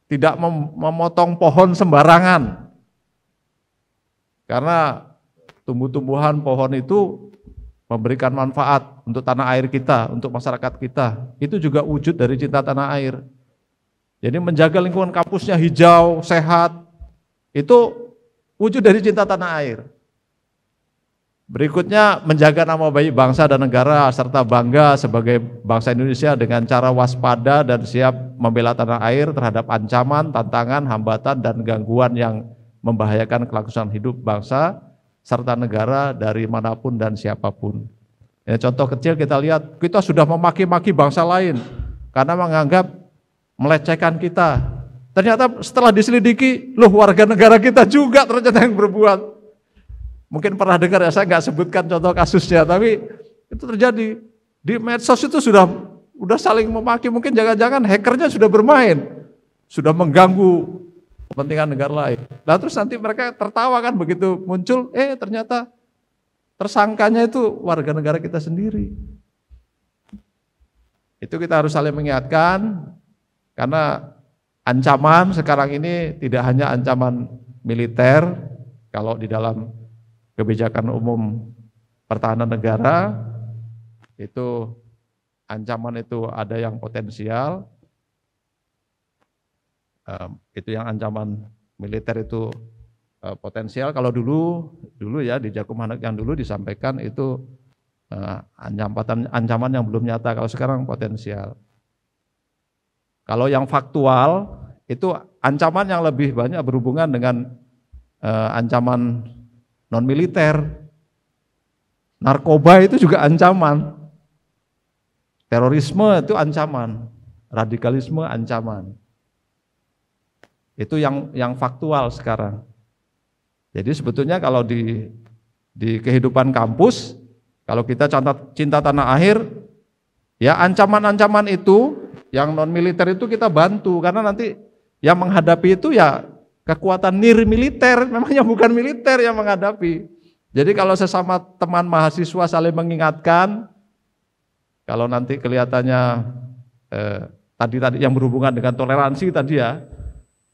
Speaker 4: Tidak memotong pohon sembarangan. Karena tumbuh-tumbuhan pohon itu memberikan manfaat untuk tanah air kita, untuk masyarakat kita. Itu juga wujud dari cinta tanah air. Jadi menjaga lingkungan kampusnya hijau, sehat, itu wujud dari cinta tanah air. Berikutnya, menjaga nama baik bangsa dan negara serta bangga sebagai bangsa Indonesia dengan cara waspada dan siap membela tanah air terhadap ancaman, tantangan, hambatan, dan gangguan yang membahayakan kelangsungan hidup bangsa serta negara dari manapun dan siapapun. Ya, contoh kecil kita lihat, kita sudah memaki-maki bangsa lain karena menganggap melecehkan kita. Ternyata setelah diselidiki, loh warga negara kita juga ternyata yang berbuat. Mungkin pernah dengar ya, saya nggak sebutkan contoh kasusnya, tapi itu terjadi. Di medsos itu sudah saling memaki, mungkin jangan-jangan hackernya sudah bermain, sudah mengganggu kepentingan negara lain. Nah terus nanti mereka tertawa kan begitu muncul, ternyata tersangkanya itu warga negara kita sendiri. Itu kita harus saling mengingatkan, karena ancaman sekarang ini tidak hanya ancaman militer, kalau di dalam kebijakan umum pertahanan negara, itu ancaman itu ada yang potensial, itu yang ancaman militer itu potensial. Kalau dulu ya di Jakumanek yang dulu disampaikan itu ancaman yang belum nyata, kalau sekarang potensial. Kalau yang faktual itu ancaman yang lebih banyak berhubungan dengan ancaman non militer. Narkoba itu juga ancaman. Terorisme itu ancaman, radikalisme ancaman. Itu yang faktual sekarang. Jadi sebetulnya kalau di kehidupan kampus, kalau kita cinta tanah air, ya ancaman-ancaman itu yang non militer itu kita bantu, karena nanti yang menghadapi itu ya kekuatan nirmiliter, memangnya bukan militer yang menghadapi. Jadi kalau sesama teman mahasiswa saling mengingatkan, kalau nanti kelihatannya tadi yang berhubungan dengan toleransi tadi ya,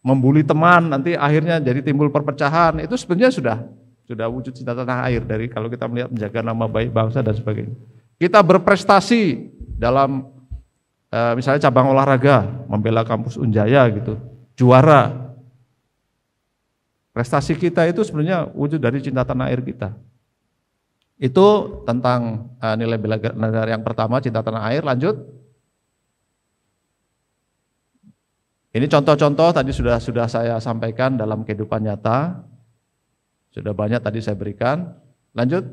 Speaker 4: membuli teman, nanti akhirnya jadi timbul perpecahan, itu sebenarnya sudah wujud cinta tanah air dari kalau kita melihat menjaga nama baik bangsa dan sebagainya. Kita berprestasi dalam misalnya cabang olahraga, membela kampus Unjaya gitu, juara. Prestasi kita itu sebenarnya wujud dari cinta tanah air kita. Itu tentang nilai bela negara yang pertama, cinta tanah air. Lanjut. Ini contoh-contoh tadi sudah saya sampaikan dalam kehidupan nyata. Sudah banyak tadi saya berikan. Lanjut.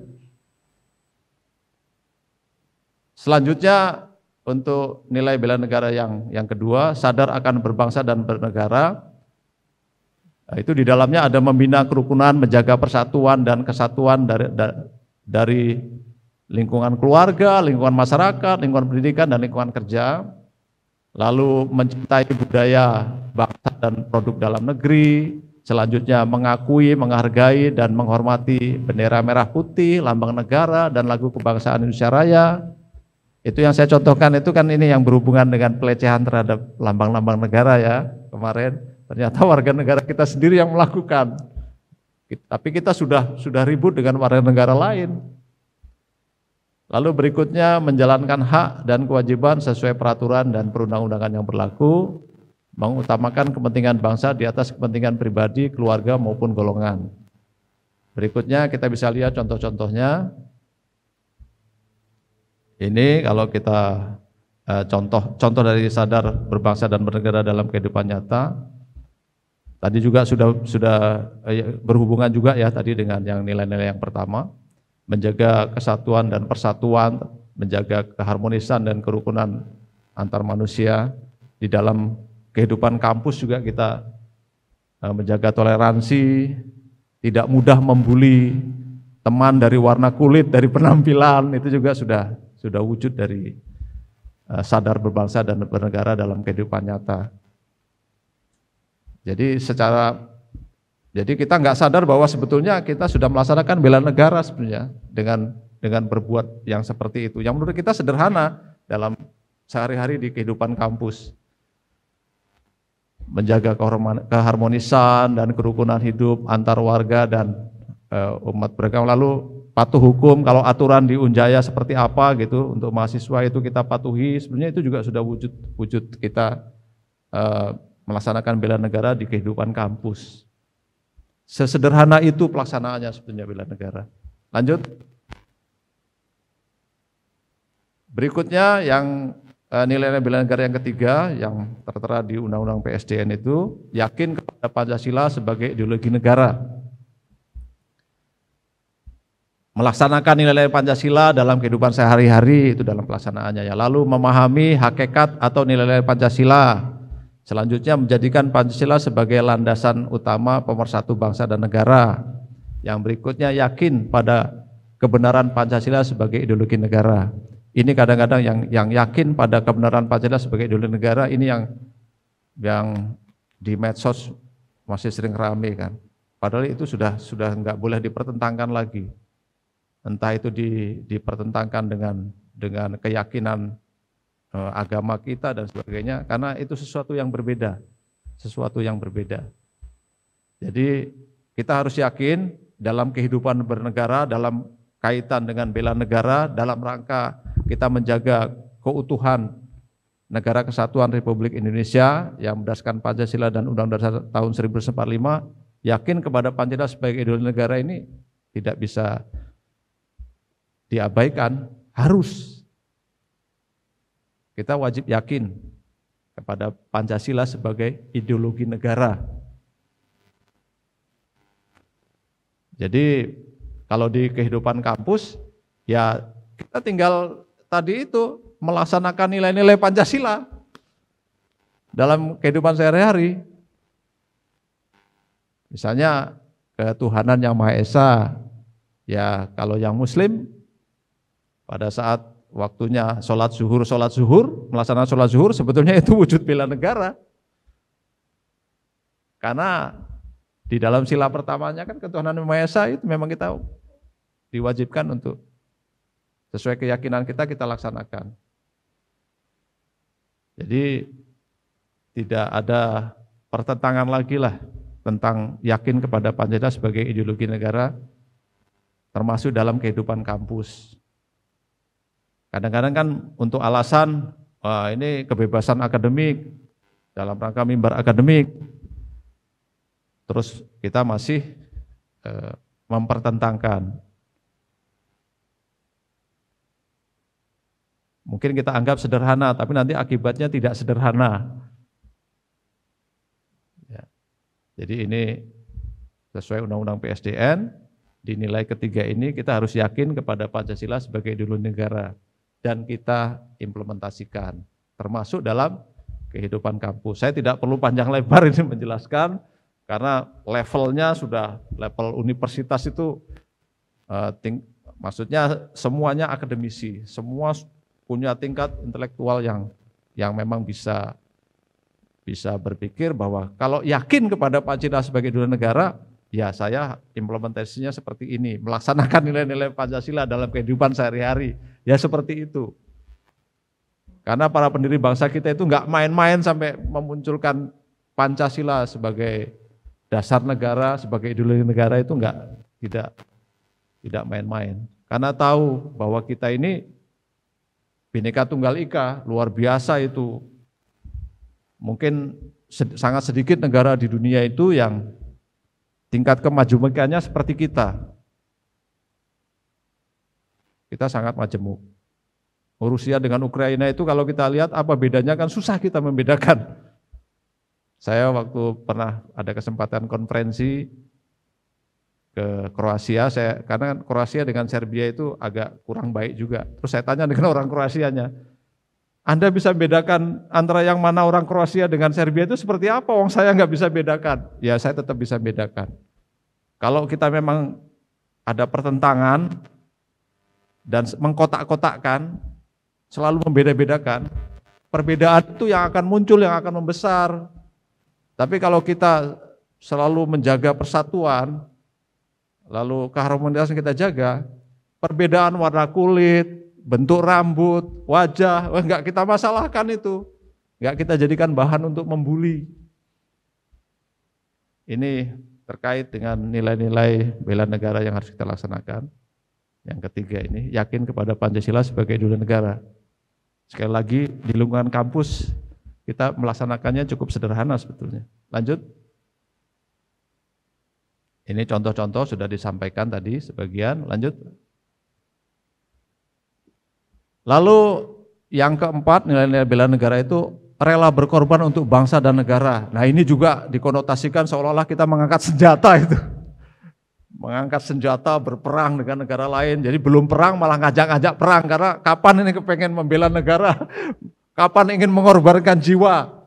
Speaker 4: Selanjutnya untuk nilai bela negara yang kedua, sadar akan berbangsa dan bernegara. Nah, itu di dalamnya ada membina kerukunan, menjaga persatuan dan kesatuan dari lingkungan keluarga, lingkungan masyarakat, lingkungan pendidikan, dan lingkungan kerja. Lalu mencintai budaya, bangsa dan produk dalam negeri, selanjutnya mengakui, menghargai, dan menghormati bendera merah putih, lambang negara, dan lagu kebangsaan Indonesia Raya. Itu yang saya contohkan itu kan ini yang berhubungan dengan pelecehan terhadap lambang-lambang negara ya kemarin. Ternyata warga negara kita sendiri yang melakukan. Tapi kita sudah ribut dengan warga negara lain. Lalu berikutnya menjalankan hak dan kewajiban sesuai peraturan dan perundang-undangan yang berlaku, mengutamakan kepentingan bangsa di atas kepentingan pribadi, keluarga maupun golongan. Berikutnya kita bisa lihat contoh-contohnya. Ini kalau kita contoh dari sadar berbangsa dan bernegara dalam kehidupan nyata. Tadi juga sudah berhubungan juga ya tadi dengan yang nilai-nilai yang pertama, menjaga kesatuan dan persatuan, menjaga keharmonisan dan kerukunan antar manusia. Di dalam kehidupan kampus juga kita menjaga toleransi, tidak mudah membuli teman dari warna kulit, dari penampilan, itu juga sudah wujud dari sadar berbangsa dan bernegara dalam kehidupan nyata. Jadi kita nggak sadar bahwa sebetulnya kita sudah melaksanakan bela negara sebenarnya dengan berbuat yang seperti itu. Yang menurut kita sederhana dalam sehari-hari di kehidupan kampus. Menjaga keharmonisan dan kerukunan hidup antar warga dan umat beragama. Lalu patuh hukum, kalau aturan di Unjaya seperti apa gitu untuk mahasiswa itu kita patuhi. Sebenarnya itu juga sudah wujud kita melaksanakan bela negara di kehidupan kampus. Sesederhana itu pelaksanaannya sebenarnya bela negara. Lanjut. Berikutnya yang nilai bela negara yang ketiga yang tertera di Undang-Undang PSDN itu yakin kepada Pancasila sebagai ideologi negara. Melaksanakan nilai Pancasila dalam kehidupan sehari-hari itu dalam pelaksanaannya ya. Lalu memahami hakikat atau nilai Pancasila. Selanjutnya menjadikan Pancasila sebagai landasan utama pemersatu bangsa dan negara. Yang berikutnya yakin pada kebenaran Pancasila sebagai ideologi negara. Ini kadang-kadang yang yakin pada kebenaran Pancasila sebagai ideologi negara ini yang di medsos masih sering rame kan. Padahal itu sudah nggak boleh dipertentangkan lagi. Entah itu dipertentangkan dengan keyakinan agama kita dan sebagainya, karena itu sesuatu yang berbeda. Jadi kita harus yakin dalam kehidupan bernegara, dalam kaitan dengan bela negara, dalam rangka kita menjaga keutuhan Negara Kesatuan Republik Indonesia yang berdasarkan Pancasila dan Undang-Undang Dasar tahun 1945, yakin kepada Pancasila sebagai ideologi negara ini tidak bisa diabaikan, harus. Kita wajib yakin kepada Pancasila sebagai ideologi negara. Jadi kalau di kehidupan kampus, ya kita tinggal tadi itu melaksanakan nilai-nilai Pancasila dalam kehidupan sehari-hari. Misalnya ketuhanan yang Maha Esa, ya kalau yang Muslim pada saat waktunya sholat zuhur, melaksanakan sholat zuhur sebetulnya itu wujud bela negara. Karena di dalam sila pertamanya kan ketuhanan yang Maha Esa itu memang kita diwajibkan untuk sesuai keyakinan kita laksanakan. Jadi tidak ada pertentangan lagi lah tentang yakin kepada Pancasila sebagai ideologi negara, termasuk dalam kehidupan kampus. Kadang-kadang kan untuk alasan ini kebebasan akademik dalam rangka mimbar akademik, terus kita masih mempertentangkan. Mungkin kita anggap sederhana, tapi nanti akibatnya tidak sederhana. Ya. Jadi ini sesuai Undang-Undang PSDN, di nilai ketiga ini kita harus yakin kepada Pancasila sebagai ideologi negara. Dan kita implementasikan, termasuk dalam kehidupan kampus. Saya tidak perlu panjang lebar ini menjelaskan, karena levelnya sudah level universitas itu, maksudnya semuanya akademisi, semua punya tingkat intelektual yang memang bisa bisa berpikir bahwa kalau yakin kepada Pancasila sebagai idola negara, ya saya implementasinya seperti ini, melaksanakan nilai-nilai Pancasila dalam kehidupan sehari-hari, ya seperti itu. Karena para pendiri bangsa kita itu nggak main-main sampai memunculkan Pancasila sebagai dasar negara, sebagai ideologi negara itu tidak main-main. Karena tahu bahwa kita ini Bhinneka Tunggal Ika, luar biasa itu. Mungkin sangat sedikit negara di dunia itu yang tingkat kemajuannya seperti kita. Kita sangat majemuk. Rusia dengan Ukraina itu kalau kita lihat apa bedanya kan susah kita membedakan. Saya waktu pernah ada kesempatan konferensi ke Kroasia, karena kan Kroasia dengan Serbia itu agak kurang baik juga. Terus saya tanya dengan orang Kroasianya, Anda bisa bedakan antara yang mana orang Kroasia dengan Serbia itu seperti apa? Wong saya nggak bisa bedakan. Ya saya tetap bisa bedakan. Kalau kita memang ada pertentangan dan mengkotak-kotakkan, selalu membeda-bedakan, perbedaan itu yang akan muncul, yang akan membesar. Tapi kalau kita selalu menjaga persatuan, lalu keharmonisan kita jaga, perbedaan warna kulit, bentuk rambut, wajah, enggak kita masalahkan itu. Enggak kita jadikan bahan untuk membuli. Ini terkait dengan nilai-nilai bela negara yang harus kita laksanakan. Yang ketiga ini, yakin kepada Pancasila sebagai idola negara. Sekali lagi, di lingkungan kampus kita melaksanakannya cukup sederhana sebetulnya. Lanjut. Ini contoh-contoh sudah disampaikan tadi sebagian, lanjut. Lalu yang keempat, nilai-nilai bela negara itu rela berkorban untuk bangsa dan negara. Nah ini juga dikonotasikan seolah-olah kita mengangkat senjata itu. Mengangkat senjata berperang dengan negara lain, jadi belum perang malah ngajak-ngajak perang, karena kapan ini kepengen membela negara, kapan ingin mengorbankan jiwa.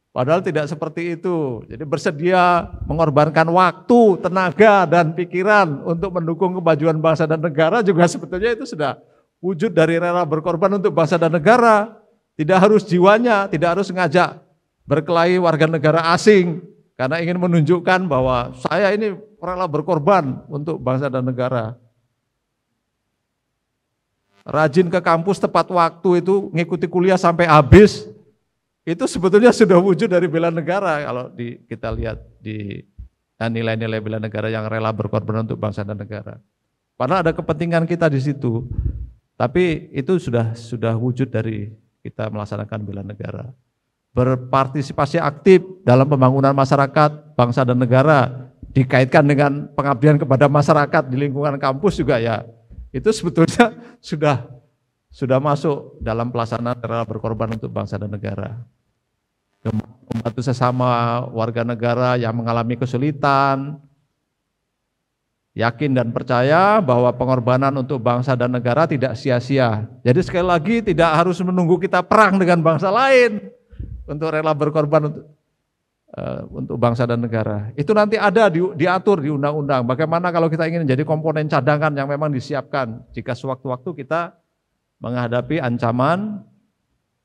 Speaker 4: Padahal tidak seperti itu, jadi bersedia mengorbankan waktu, tenaga, dan pikiran untuk mendukung kemajuan bangsa dan negara juga sebetulnya itu sudah wujud dari rela berkorban untuk bangsa dan negara. Tidak harus jiwanya, tidak harus ngajak berkelahi warga negara asing, karena ingin menunjukkan bahwa saya ini rela berkorban untuk bangsa dan negara. Rajin ke kampus tepat waktu itu, ngikuti kuliah sampai habis, itu sebetulnya sudah wujud dari bela negara kalau kita lihat di nilai-nilai bela negara yang rela berkorban untuk bangsa dan negara. Padahal ada kepentingan kita di situ, tapi itu sudah wujud dari kita melaksanakan bela negara. Berpartisipasi aktif dalam pembangunan masyarakat, bangsa dan negara, dikaitkan dengan pengabdian kepada masyarakat di lingkungan kampus juga ya, itu sebetulnya sudah masuk dalam pelaksanaan rela berkorban untuk bangsa dan negara. Membantu sesama warga negara yang mengalami kesulitan, yakin dan percaya bahwa pengorbanan untuk bangsa dan negara tidak sia-sia. Jadi sekali lagi tidak harus menunggu kita perang dengan bangsa lain untuk rela berkorban untuk bangsa dan negara. Itu nanti ada diatur di undang-undang. Bagaimana kalau kita ingin menjadi komponen cadangan yang memang disiapkan jika sewaktu-waktu kita menghadapi ancaman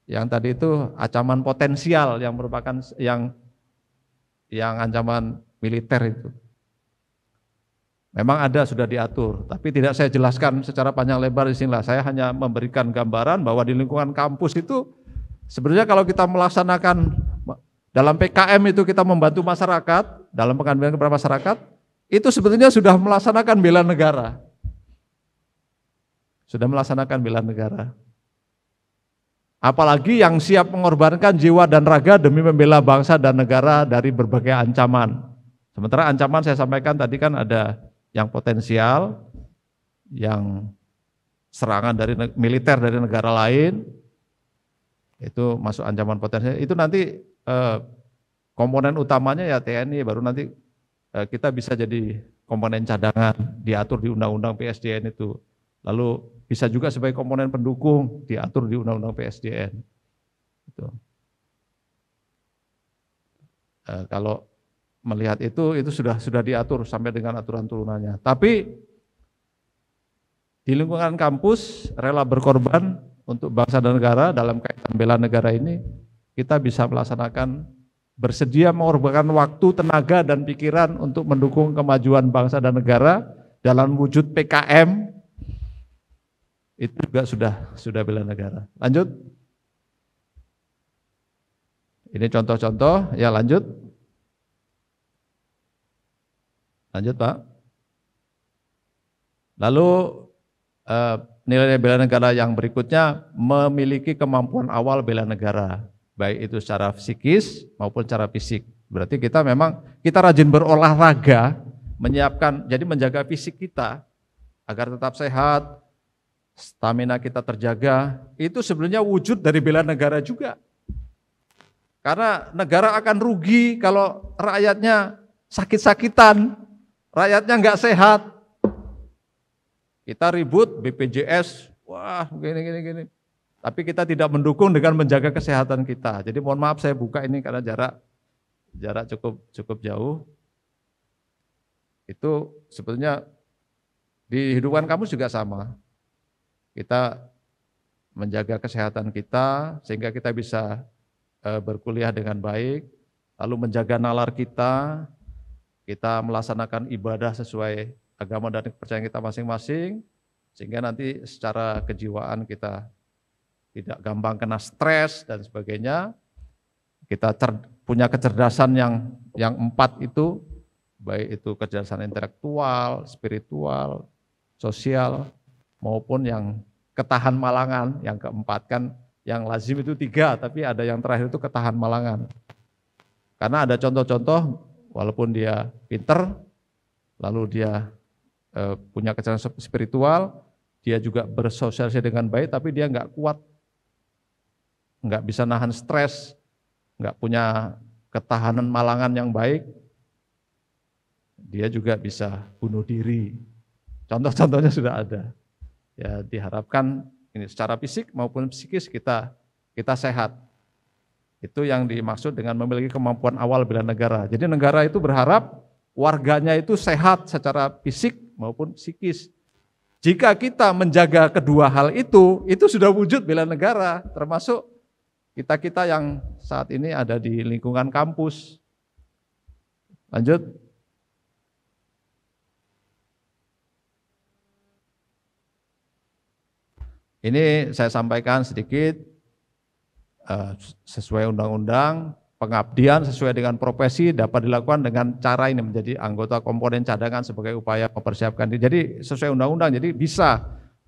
Speaker 4: yang tadi itu ancaman potensial yang merupakan yang ancaman militer itu. Memang ada sudah diatur, tapi tidak saya jelaskan secara panjang lebar di sini lah. Saya hanya memberikan gambaran bahwa di lingkungan kampus itu sebenarnya kalau kita melaksanakan dalam PKM itu kita membantu masyarakat, dalam pengabdian kepada masyarakat, itu sebetulnya sudah melaksanakan bela negara. Sudah melaksanakan bela negara. Apalagi yang siap mengorbankan jiwa dan raga demi membela bangsa dan negara dari berbagai ancaman. Sementara ancaman saya sampaikan tadi kan ada yang potensial, yang serangan dari militer dari negara lain, itu masuk ancaman potensial. Itu nanti komponen utamanya ya TNI, baru nanti kita bisa jadi komponen cadangan, diatur di Undang-Undang PSDN itu. Lalu bisa juga sebagai komponen pendukung, diatur di Undang-Undang PSDN. Gitu. Kalau melihat itu sudah diatur sampai dengan aturan turunannya. Tapi di lingkungan kampus rela berkorban untuk bangsa dan negara dalam kaitan bela negara ini kita bisa melaksanakan, bersedia mengorbankan waktu, tenaga, dan pikiran untuk mendukung kemajuan bangsa dan negara dalam wujud PKM, itu juga sudah bela negara. Lanjut. Ini contoh-contoh, ya lanjut. Lanjut Pak. Lalu nilai bela negara yang berikutnya memiliki kemampuan awal bela negara, baik itu secara psikis maupun secara fisik. Berarti kita rajin berolahraga, menyiapkan, jadi menjaga fisik kita agar tetap sehat, stamina kita terjaga, itu sebenarnya wujud dari bela negara juga. Karena negara akan rugi kalau rakyatnya sakit-sakitan, rakyatnya nggak sehat. Kita ribut BPJS, wah gini. Tapi kita tidak mendukung dengan menjaga kesehatan kita. Jadi mohon maaf saya buka ini karena jarak cukup jauh. Itu sebetulnya di kehidupan kampus juga sama. Kita menjaga kesehatan kita sehingga kita bisa berkuliah dengan baik, lalu menjaga nalar kita melaksanakan ibadah sesuai agama dan kepercayaan kita masing-masing, sehingga nanti secara kejiwaan kita tidak gampang kena stres dan sebagainya. Kita punya kecerdasan yang 4 itu, baik itu kecerdasan intelektual, spiritual, sosial, maupun yang ketahan malangan, yang keempat kan, yang lazim itu 3, tapi ada yang terakhir itu ketahan malangan. Karena ada contoh-contoh, walaupun dia pinter, lalu dia punya kecerdasan spiritual, dia juga bersosialisasi dengan baik, tapi dia nggak kuat, nggak bisa nahan stres, nggak punya ketahanan malangan yang baik, dia juga bisa bunuh diri. Contoh-contohnya sudah ada. Ya diharapkan ini secara fisik maupun psikis kita sehat. Itu yang dimaksud dengan memiliki kemampuan awal bela negara. Jadi negara itu berharap warganya itu sehat secara fisik maupun psikis. Jika kita menjaga kedua hal itu sudah wujud bela negara, termasuk kita yang saat ini ada di lingkungan kampus. Lanjut. Ini saya sampaikan sedikit sesuai undang-undang, pengabdian sesuai dengan profesi dapat dilakukan dengan cara ini, menjadi anggota komponen cadangan sebagai upaya mempersiapkan diri. Jadi sesuai undang-undang, jadi bisa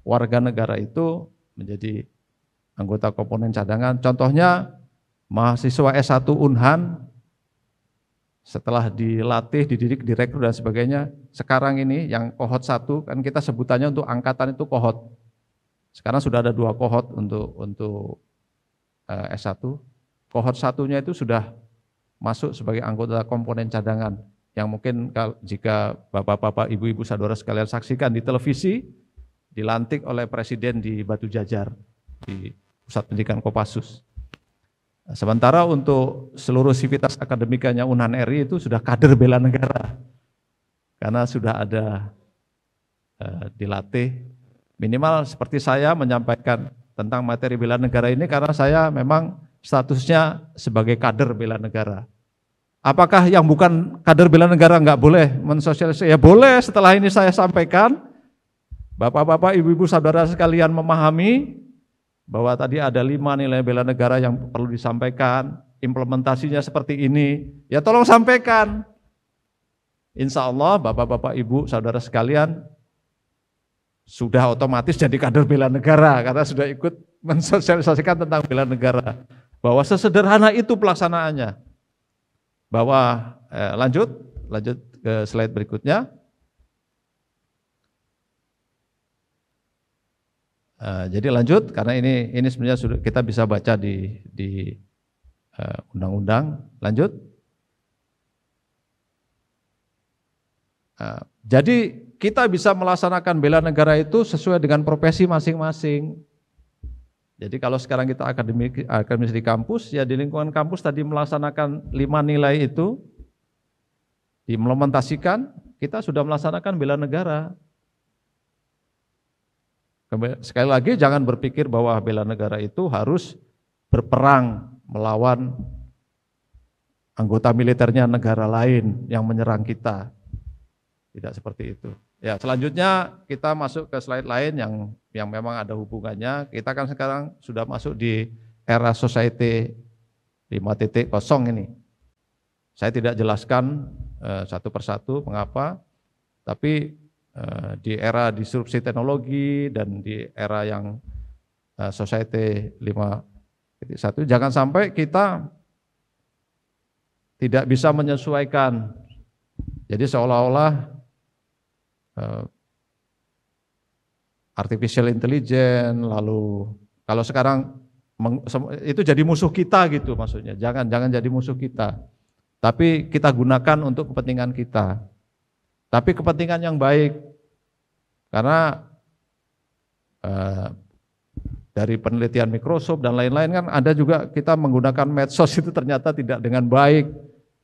Speaker 4: warga negara itu menjadi anggota komponen cadangan. Contohnya mahasiswa S1 Unhan setelah dilatih, dididik, direkrut dan sebagainya, sekarang ini yang kohort 1, kan kita sebutannya untuk angkatan itu kohort. Sekarang sudah ada 2 kohort untuk S1. Kohort 1-nya itu sudah masuk sebagai anggota komponen cadangan, yang mungkin jika bapak-bapak, ibu-ibu, saudara sekalian saksikan di televisi, dilantik oleh presiden di Batu Jajar, di Pusat Pendidikan Kopassus. Sementara untuk seluruh sivitas akademikanya Unhan RI itu sudah kader bela negara, karena sudah ada dilatih. Minimal seperti saya menyampaikan tentang materi bela negara ini karena saya memang statusnya sebagai kader bela negara. Apakah yang bukan kader bela negara nggak boleh mensosialisasi? Ya boleh, setelah ini saya sampaikan, bapak-bapak, ibu-ibu, saudara sekalian memahami bahwa tadi ada 5 nilai bela negara yang perlu disampaikan, implementasinya seperti ini, ya tolong sampaikan. Insya Allah bapak-bapak, ibu, saudara sekalian sudah otomatis jadi kader bela negara karena sudah ikut mensosialisasikan tentang bela negara. Bahwa sesederhana itu pelaksanaannya. Bahwa lanjut ke slide berikutnya. Jadi lanjut karena ini sebenarnya sudah kita bisa baca di undang-undang. Lanjut. Jadi kita bisa melaksanakan bela negara itu sesuai dengan profesi masing-masing. Jadi kalau sekarang kita akademis di kampus, ya di lingkungan kampus tadi melaksanakan 5 nilai itu, diimplementasikan, kita sudah melaksanakan bela negara. Sekali lagi jangan berpikir bahwa bela negara itu harus berperang melawan anggota militernya negara lain yang menyerang kita. Tidak seperti itu. Ya, selanjutnya kita masuk ke slide lain yang memang ada hubungannya. Kita kan sekarang sudah masuk di era society 5.0 ini. Saya tidak jelaskan satu persatu mengapa, tapi di era disrupsi teknologi dan di era yang society 5.1 jangan sampai kita tidak bisa menyesuaikan. Jadi seolah-olah artificial intelligence, lalu kalau sekarang itu jadi musuh kita gitu maksudnya. Jangan jadi musuh kita. Tapi kita gunakan untuk kepentingan kita. Tapi kepentingan yang baik. Karena dari penelitian Microsoft dan lain-lain kan ada juga kita menggunakan medsos itu ternyata tidak dengan baik,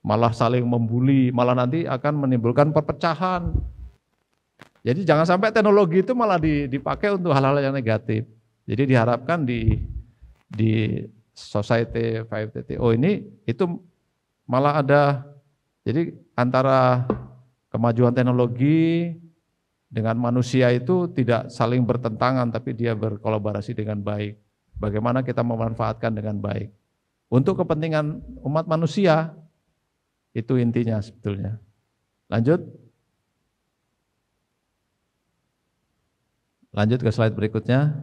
Speaker 4: malah saling membuli, malah nanti akan menimbulkan perpecahan. Jadi jangan sampai teknologi itu malah dipakai untuk hal-hal yang negatif. Jadi diharapkan di society 5.0 ini itu malah ada, jadi antara kemajuan teknologi dengan manusia itu tidak saling bertentangan, tapi dia berkolaborasi dengan baik. Bagaimana kita memanfaatkan dengan baik. Untuk kepentingan umat manusia, itu intinya sebetulnya. Lanjut. Lanjut ke slide berikutnya.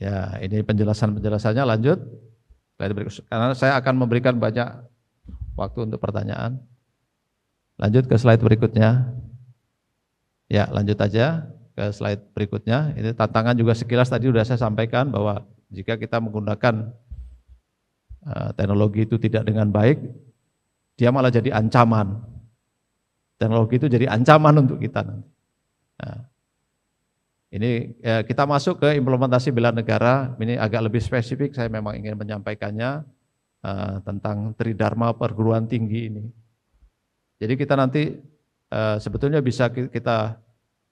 Speaker 4: Ya, ini penjelasannya lanjut. Slide berikutnya. Karena saya akan memberikan banyak waktu untuk pertanyaan. Lanjut ke slide berikutnya. Ya, lanjut aja ke slide berikutnya. Ini tantangan juga sekilas tadi sudah saya sampaikan bahwa jika kita menggunakan teknologi itu tidak dengan baik, dia malah jadi ancaman. Teknologi itu jadi ancaman untuk kita nanti. Nah, ini kita masuk ke implementasi bela negara. Ini agak lebih spesifik, saya memang ingin menyampaikannya tentang Tridharma perguruan tinggi ini. Jadi kita nanti sebetulnya bisa kita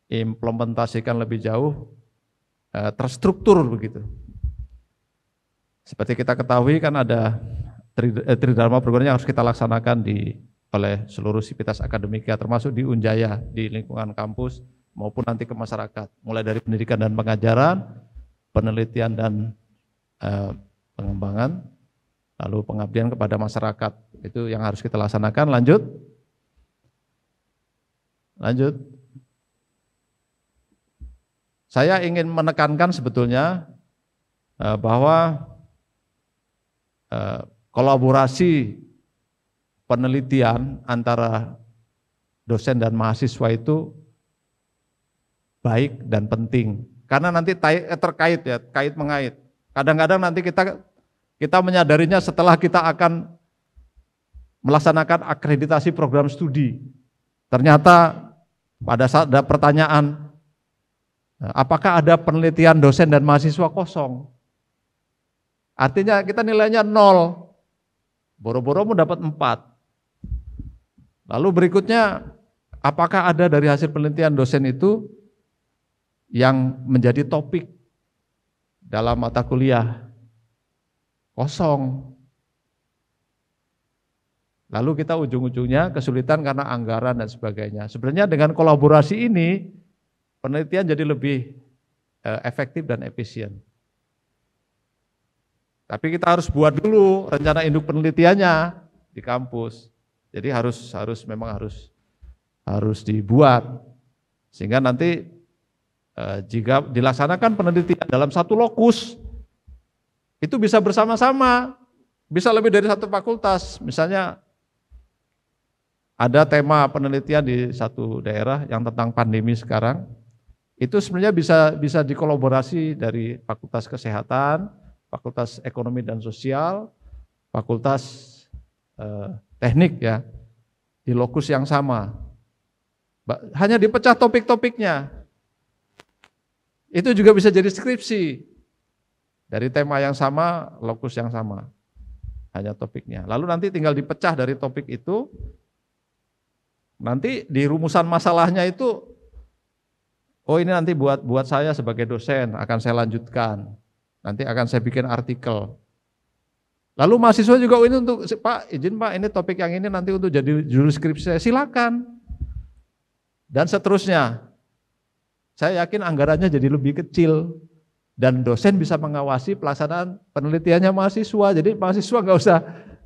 Speaker 4: implementasikan lebih jauh, terstruktur begitu. Seperti kita ketahui kan ada Tridharma perguruan yang harus kita laksanakan oleh seluruh sivitas akademika, termasuk di Unjaya, di lingkungan kampus, maupun nanti ke masyarakat, mulai dari pendidikan dan pengajaran, penelitian dan pengembangan, lalu pengabdian kepada masyarakat. Itu yang harus kita laksanakan. Lanjut. Saya ingin menekankan sebetulnya bahwa kolaborasi penelitian antara dosen dan mahasiswa itu baik dan penting, karena nanti terkait ya, kait mengait. Kadang-kadang nanti kita menyadarinya setelah kita akan melaksanakan akreditasi program studi. Ternyata pada saat ada pertanyaan, apakah ada penelitian dosen dan mahasiswa kosong? Artinya kita nilainya 0, boro-boro mau dapat 4. Lalu berikutnya, apakah ada dari hasil penelitian dosen itu yang menjadi topik dalam mata kuliah? Kosong. Lalu kita ujung-ujungnya kesulitan karena anggaran dan sebagainya. Sebenarnya dengan kolaborasi ini, penelitian jadi lebih efektif dan efisien. Tapi kita harus buat dulu rencana induk penelitiannya di kampus. Jadi memang harus dibuat. Sehingga nanti jika dilaksanakan penelitian dalam satu lokus, itu bisa bersama-sama, bisa lebih dari satu fakultas. Misalnya ada tema penelitian di satu daerah yang tentang pandemi sekarang, itu sebenarnya bisa dikolaborasi dari Fakultas Kesehatan, Fakultas Ekonomi dan Sosial, Fakultas Teknik ya, di lokus yang sama. Hanya dipecah topik-topiknya. Itu juga bisa jadi skripsi. Dari tema yang sama, lokus yang sama. Hanya topiknya. Lalu nanti tinggal dipecah dari topik itu. Nanti di rumusan masalahnya itu, oh ini nanti buat saya sebagai dosen, akan saya lanjutkan. Nanti akan saya bikin artikel. Lalu mahasiswa juga ini untuk, Pak izin Pak ini topik yang ini nanti untuk jadi judul skripsi saya, silakan. Dan seterusnya. Saya yakin anggarannya jadi lebih kecil dan dosen bisa mengawasi pelaksanaan penelitiannya mahasiswa. Jadi mahasiswa nggak usah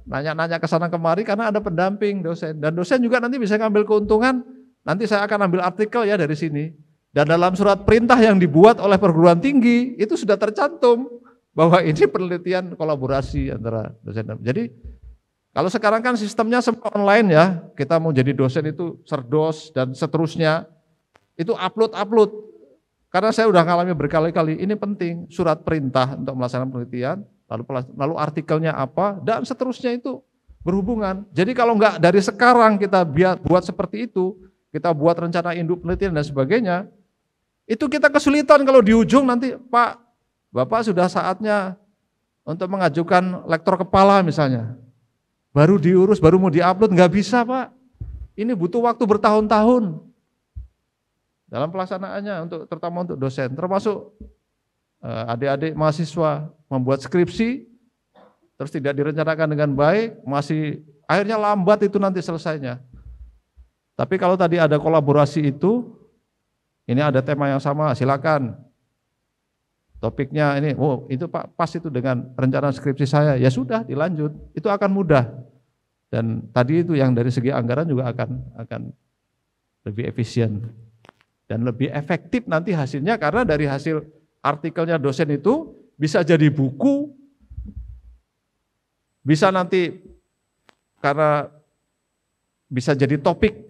Speaker 4: nanya-nanya ke sana kemari karena ada pendamping dosen. Dan dosen juga nanti bisa ngambil keuntungan, nanti saya akan ambil artikel ya dari sini. Dan dalam surat perintah yang dibuat oleh perguruan tinggi itu sudah tercantum bahwa ini penelitian kolaborasi antara dosen dan. Jadi kalau sekarang kan sistemnya semua online ya, kita mau jadi dosen itu serdos dan seterusnya, itu upload. Karena saya udah ngalami berkali-kali, ini penting surat perintah untuk melaksanakan penelitian, lalu artikelnya apa, dan seterusnya itu berhubungan. Jadi kalau enggak dari sekarang kita buat seperti itu, kita buat rencana induk penelitian dan sebagainya, itu kita kesulitan kalau di ujung nanti, Pak, Bapak sudah saatnya untuk mengajukan lektor kepala misalnya. Baru diurus, baru mau diupload, nggak bisa Pak. Ini butuh waktu bertahun-tahun dalam pelaksanaannya, terutama untuk dosen. Termasuk adik-adik mahasiswa membuat skripsi, terus tidak direncanakan dengan baik, akhirnya lambat itu nanti selesainya. Tapi kalau tadi ada kolaborasi itu, ini ada tema yang sama, silakan. Topiknya ini, itu Pak pas itu dengan rencana skripsi saya, ya sudah dilanjut, itu akan mudah. Dan tadi itu yang dari segi anggaran juga akan lebih efisien dan lebih efektif nanti hasilnya, karena dari hasil artikelnya dosen itu bisa jadi buku, bisa nanti karena bisa jadi topik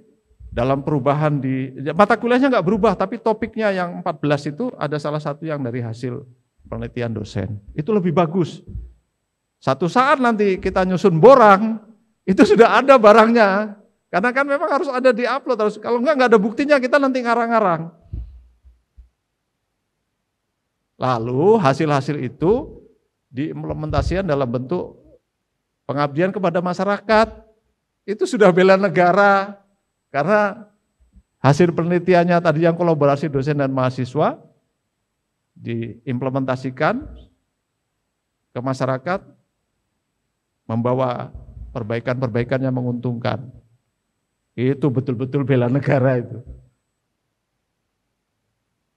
Speaker 4: dalam perubahan di mata kuliahnya nggak berubah, tapi topiknya yang 14 itu ada salah satu yang dari hasil penelitian dosen. Itu lebih bagus. Satu saat nanti kita nyusun borang, itu sudah ada barangnya. Karena kan memang harus ada di upload, harus, kalau nggak ada buktinya kita nanti ngarang-ngarang. Lalu hasil-hasil itu diimplementasikan dalam bentuk pengabdian kepada masyarakat. Itu sudah bela negara. Karena hasil penelitiannya tadi yang kolaborasi dosen dan mahasiswa diimplementasikan ke masyarakat, membawa perbaikan-perbaikan yang menguntungkan. Itu betul-betul bela negara itu.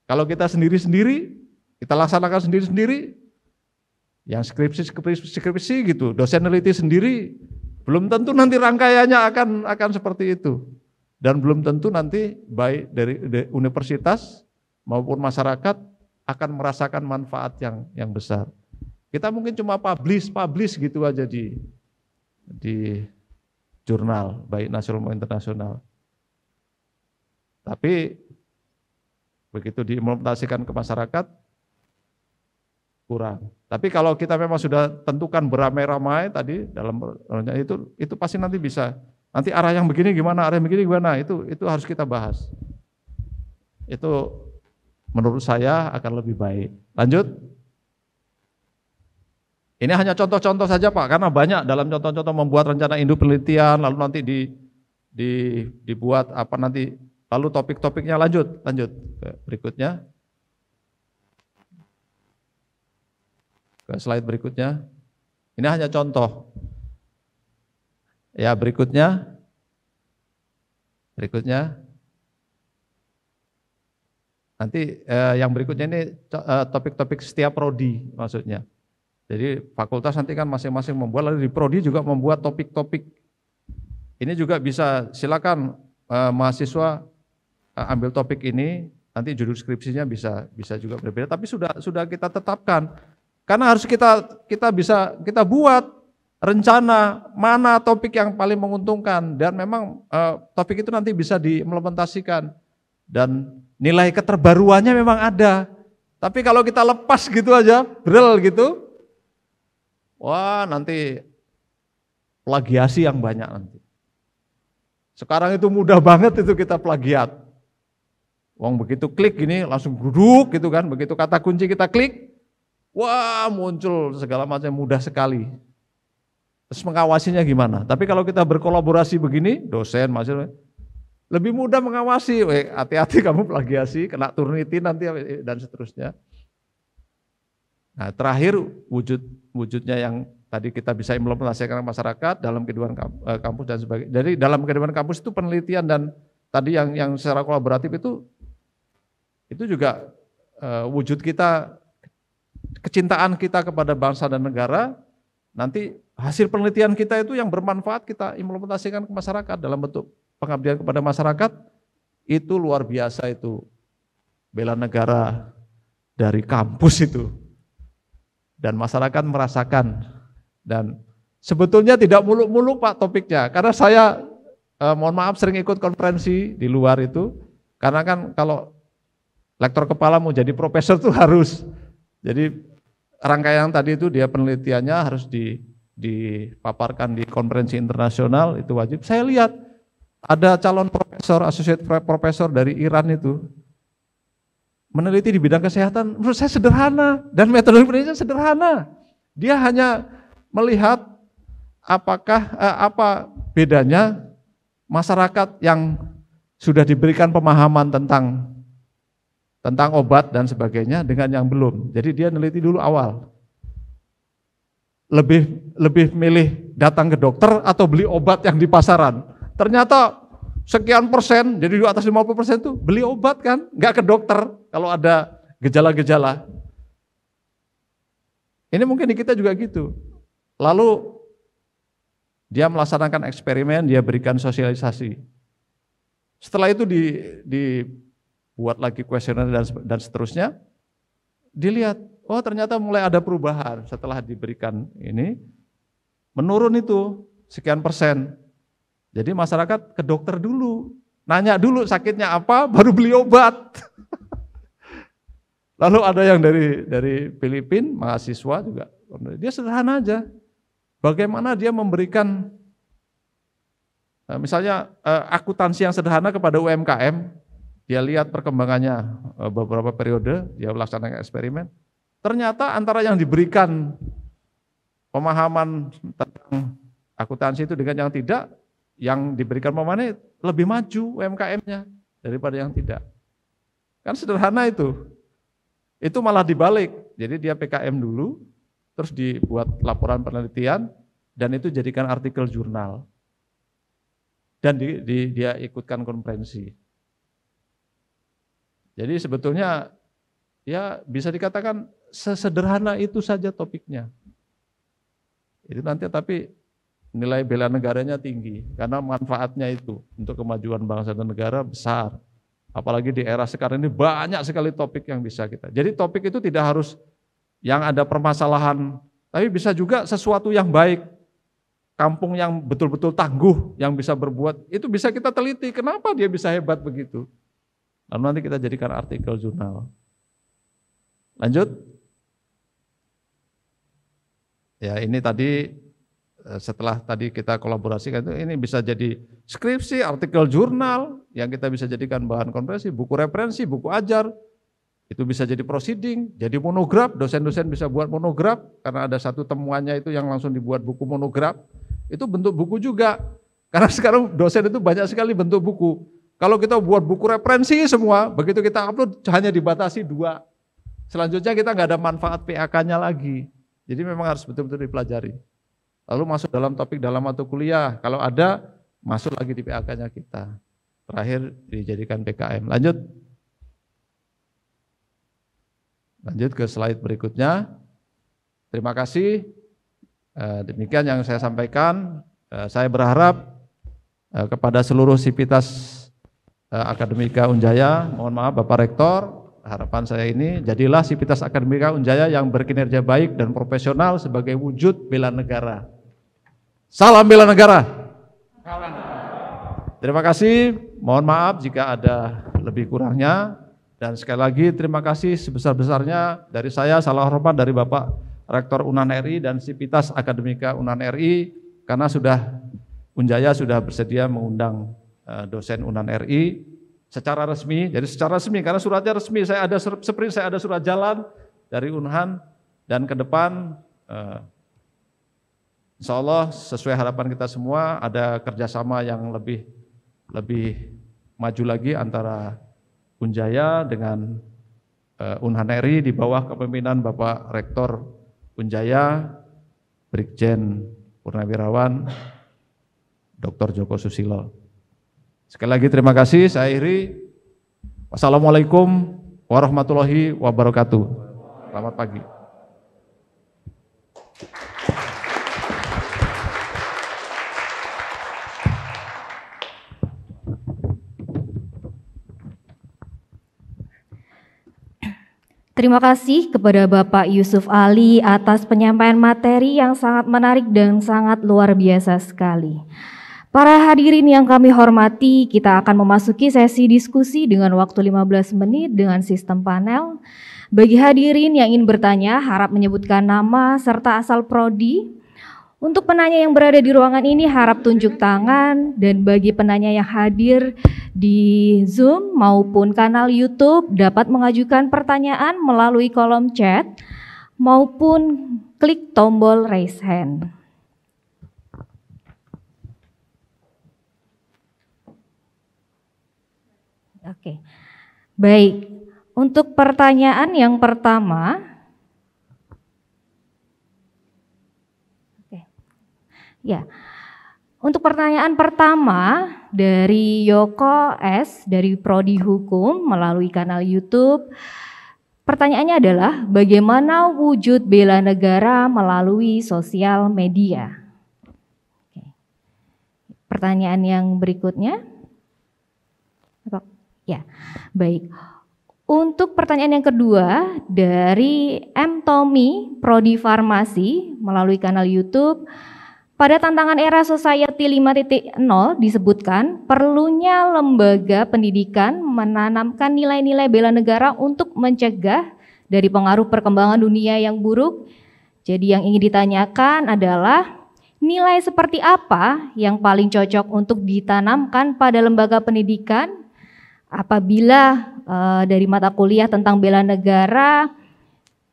Speaker 4: Kalau kita sendiri-sendiri, kita laksanakan sendiri-sendiri, yang skripsi gitu, dosen neliti sendiri, belum tentu nanti rangkaiannya akan seperti itu. Dan belum tentu nanti baik dari universitas maupun masyarakat akan merasakan manfaat yang besar. Kita mungkin cuma publish gitu aja di jurnal, baik nasional maupun internasional. Tapi begitu diimplementasikan ke masyarakat, kurang. Tapi kalau kita memang sudah tentukan beramai-ramai tadi dalam itu pasti nanti bisa. Nanti arah yang begini gimana, arah yang begini gimana, itu harus kita bahas. Itu menurut saya akan lebih baik. Lanjut. Ini hanya contoh-contoh saja Pak, karena banyak dalam contoh-contoh membuat rencana induk penelitian, lalu nanti dibuat apa nanti, lalu topik-topiknya lanjut ke berikutnya. Ke slide berikutnya. Ini hanya contoh. Ya, berikutnya. Nanti yang berikutnya ini topik-topik setiap prodi maksudnya. Jadi fakultas nanti kan masing-masing membuat, lalu di prodi juga membuat topik-topik. Ini juga bisa, silakan mahasiswa ambil topik ini, nanti judul skripsinya bisa juga berbeda, tapi sudah kita tetapkan. Karena harus kita buat rencana mana topik yang paling menguntungkan, dan memang topik itu nanti bisa diimplementasikan dan nilai keterbaruannya memang ada. Tapi kalau kita lepas gitu aja, brel gitu, wah nanti plagiasi yang banyak nanti. Sekarang itu mudah banget itu kita plagiat. Wong begitu klik gini langsung duduk gitu kan, begitu kata kunci kita klik, wah muncul segala macam, mudah sekali. Terus mengawasinya gimana? Tapi kalau kita berkolaborasi begini, dosen, mahasiswa, lebih mudah mengawasi. Hati-hati kamu plagiasi, kena Turnitin nanti dan seterusnya. Nah, terakhir wujudnya yang tadi kita bisa implementasikan masyarakat dalam kehidupan kampus dan sebagainya. Jadi dalam kehidupan kampus itu penelitian dan tadi yang secara kolaboratif itu juga wujud kita, kecintaan kita kepada bangsa dan negara. Nanti hasil penelitian kita itu yang bermanfaat kita implementasikan ke masyarakat dalam bentuk pengabdian kepada masyarakat. Itu luar biasa itu, bela negara dari kampus itu. Dan masyarakat merasakan. Dan sebetulnya tidak muluk-muluk Pak topiknya, karena saya mohon maaf sering ikut konferensi di luar itu, karena kan kalau lektor kepala mau jadi profesor tuh harus, jadi rangkaian tadi itu dia penelitiannya harus dipaparkan di konferensi internasional, itu wajib. Saya lihat ada calon profesor, associate profesor dari Iran itu, meneliti di bidang kesehatan, menurut saya sederhana, dan metode penelitiannya sederhana. Dia hanya melihat apakah apa bedanya masyarakat yang sudah diberikan pemahaman tentang obat dan sebagainya dengan yang belum. Jadi dia neliti dulu awal. Lebih milih datang ke dokter atau beli obat yang di pasaran. Ternyata sekian persen, jadi di atas 50% itu beli obat kan, nggak ke dokter kalau ada gejala-gejala. Ini mungkin di kita juga gitu. Lalu dia melaksanakan eksperimen, dia berikan sosialisasi. Setelah itu dibuat lagi kuesioner dan seterusnya, dilihat, oh ternyata mulai ada perubahan setelah diberikan ini, menurun itu sekian persen. Jadi masyarakat ke dokter dulu, nanya dulu sakitnya apa, baru beli obat. Lalu ada yang dari Filipina, mahasiswa juga, dia sederhana aja. Bagaimana dia memberikan, misalnya akuntansi yang sederhana kepada UMKM, dia lihat perkembangannya beberapa periode, dia melaksanakan eksperimen. Ternyata antara yang diberikan pemahaman tentang akuntansi itu dengan yang tidak, yang diberikan pemahaman lebih maju UMKM-nya daripada yang tidak. Kan sederhana itu. Itu malah dibalik. Jadi dia PKM dulu, terus dibuat laporan penelitian, dan itu jadikan artikel jurnal. Dan dia ikutkan konferensi. Jadi sebetulnya ya bisa dikatakan sesederhana itu saja topiknya. Itu nanti tapi nilai bela negaranya tinggi, karena manfaatnya itu untuk kemajuan bangsa dan negara besar. Apalagi di era sekarang ini banyak sekali topik yang bisa kita. Jadi topik itu tidak harus yang ada permasalahan, tapi bisa juga sesuatu yang baik. Kampung yang betul-betul tangguh, yang bisa berbuat, itu bisa kita teliti. Kenapa dia bisa hebat begitu? Lalu nanti kita jadikan artikel jurnal. Lanjut. Ya ini tadi, setelah tadi kita kolaborasikan itu, ini bisa jadi skripsi, artikel jurnal, yang kita bisa jadikan bahan konferensi, buku referensi, buku ajar, itu bisa jadi proceeding, jadi monograf, dosen-dosen bisa buat monograf, karena ada satu temuannya itu yang langsung dibuat buku monograf, itu bentuk buku juga, karena sekarang dosen itu banyak sekali bentuk buku. Kalau kita buat buku referensi semua, begitu kita upload hanya dibatasi 2, selanjutnya kita nggak ada manfaat PAK-nya lagi, jadi memang harus betul-betul dipelajari. Lalu masuk dalam topik dalam mata kuliah, kalau ada masuk lagi di PAK-nya kita. Terakhir dijadikan PKM. Lanjut ke slide berikutnya. Terima kasih. Demikian yang saya sampaikan. Saya berharap kepada seluruh sivitas Akademika Unjaya, mohon maaf Bapak Rektor, harapan saya ini jadilah sivitas Akademika Unjaya yang berkinerja baik dan profesional sebagai wujud bela negara. Salam bela negara. Terima kasih, mohon maaf jika ada lebih kurangnya, dan sekali lagi terima kasih sebesar-besarnya dari saya, salam hormat dari Bapak Rektor UNAN RI dan Sivitas Akademika UNAN RI, karena Unjaya sudah bersedia mengundang dosen UNAN RI secara resmi, jadi secara resmi karena suratnya resmi, saya ada surat jalan dari Unhan, dan ke depan insya Allah sesuai harapan kita semua ada kerjasama yang lebih maju lagi antara Unjaya dengan Unhan RI di bawah kepemimpinan Bapak Rektor Unjaya, Brigjen Purnawirawan Dr. Joko Susilo. Sekali lagi terima kasih, saya akhiri. Wassalamualaikum warahmatullahi wabarakatuh. Selamat pagi.
Speaker 3: Terima kasih kepada Bapak Yusuf Ali atas penyampaian materi yang sangat menarik dan sangat luar biasa sekali. Para hadirin yang kami hormati, kita akan memasuki sesi diskusi dengan waktu 15 menit dengan sistem panel. Bagi hadirin yang ingin bertanya, harap menyebutkan nama serta asal prodi. Untuk penanya yang berada di ruangan ini harap tunjuk tangan, dan bagi penanya yang hadir di Zoom maupun kanal YouTube dapat mengajukan pertanyaan melalui kolom chat maupun klik tombol raise hand. Oke. Baik, untuk pertanyaan yang pertama, ya, untuk pertanyaan pertama dari Yoko S dari Prodi Hukum melalui kanal YouTube. Pertanyaannya adalah bagaimana wujud bela negara melalui sosial media? Oke. Pertanyaan yang berikutnya. Ya, baik. Untuk pertanyaan yang kedua dari M. Tommy Prodi Farmasi melalui kanal YouTube. Pada tantangan era Society 5.0 disebutkan perlunya lembaga pendidikan menanamkan nilai-nilai bela negara untuk mencegah dari pengaruh perkembangan dunia yang buruk. Jadi yang ingin ditanyakan adalah nilai seperti apa yang paling cocok untuk ditanamkan pada lembaga pendidikan apabila dari mata kuliah tentang bela negara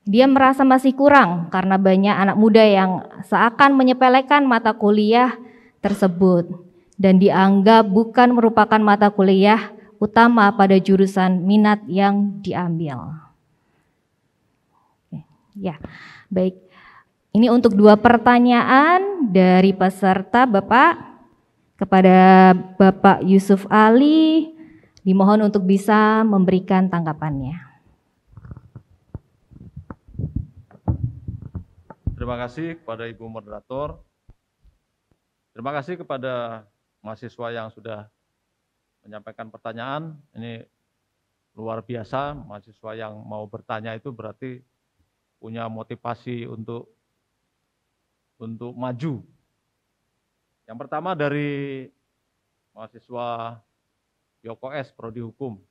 Speaker 3: dia merasa masih kurang karena banyak anak muda yang seakan menyepelekan mata kuliah tersebut dan dianggap bukan merupakan mata kuliah utama pada jurusan minat yang diambil. Ya, baik. Ini untuk dua pertanyaan dari peserta Bapak kepada Bapak Yusuf Ali, dimohon untuk bisa memberikan tanggapannya.
Speaker 4: Terima kasih kepada Ibu Moderator. Terima kasih kepada mahasiswa yang sudah menyampaikan pertanyaan. Ini luar biasa, mahasiswa yang mau bertanya itu berarti punya motivasi untuk maju. Yang pertama dari mahasiswa Yoko S, Prodi Hukum,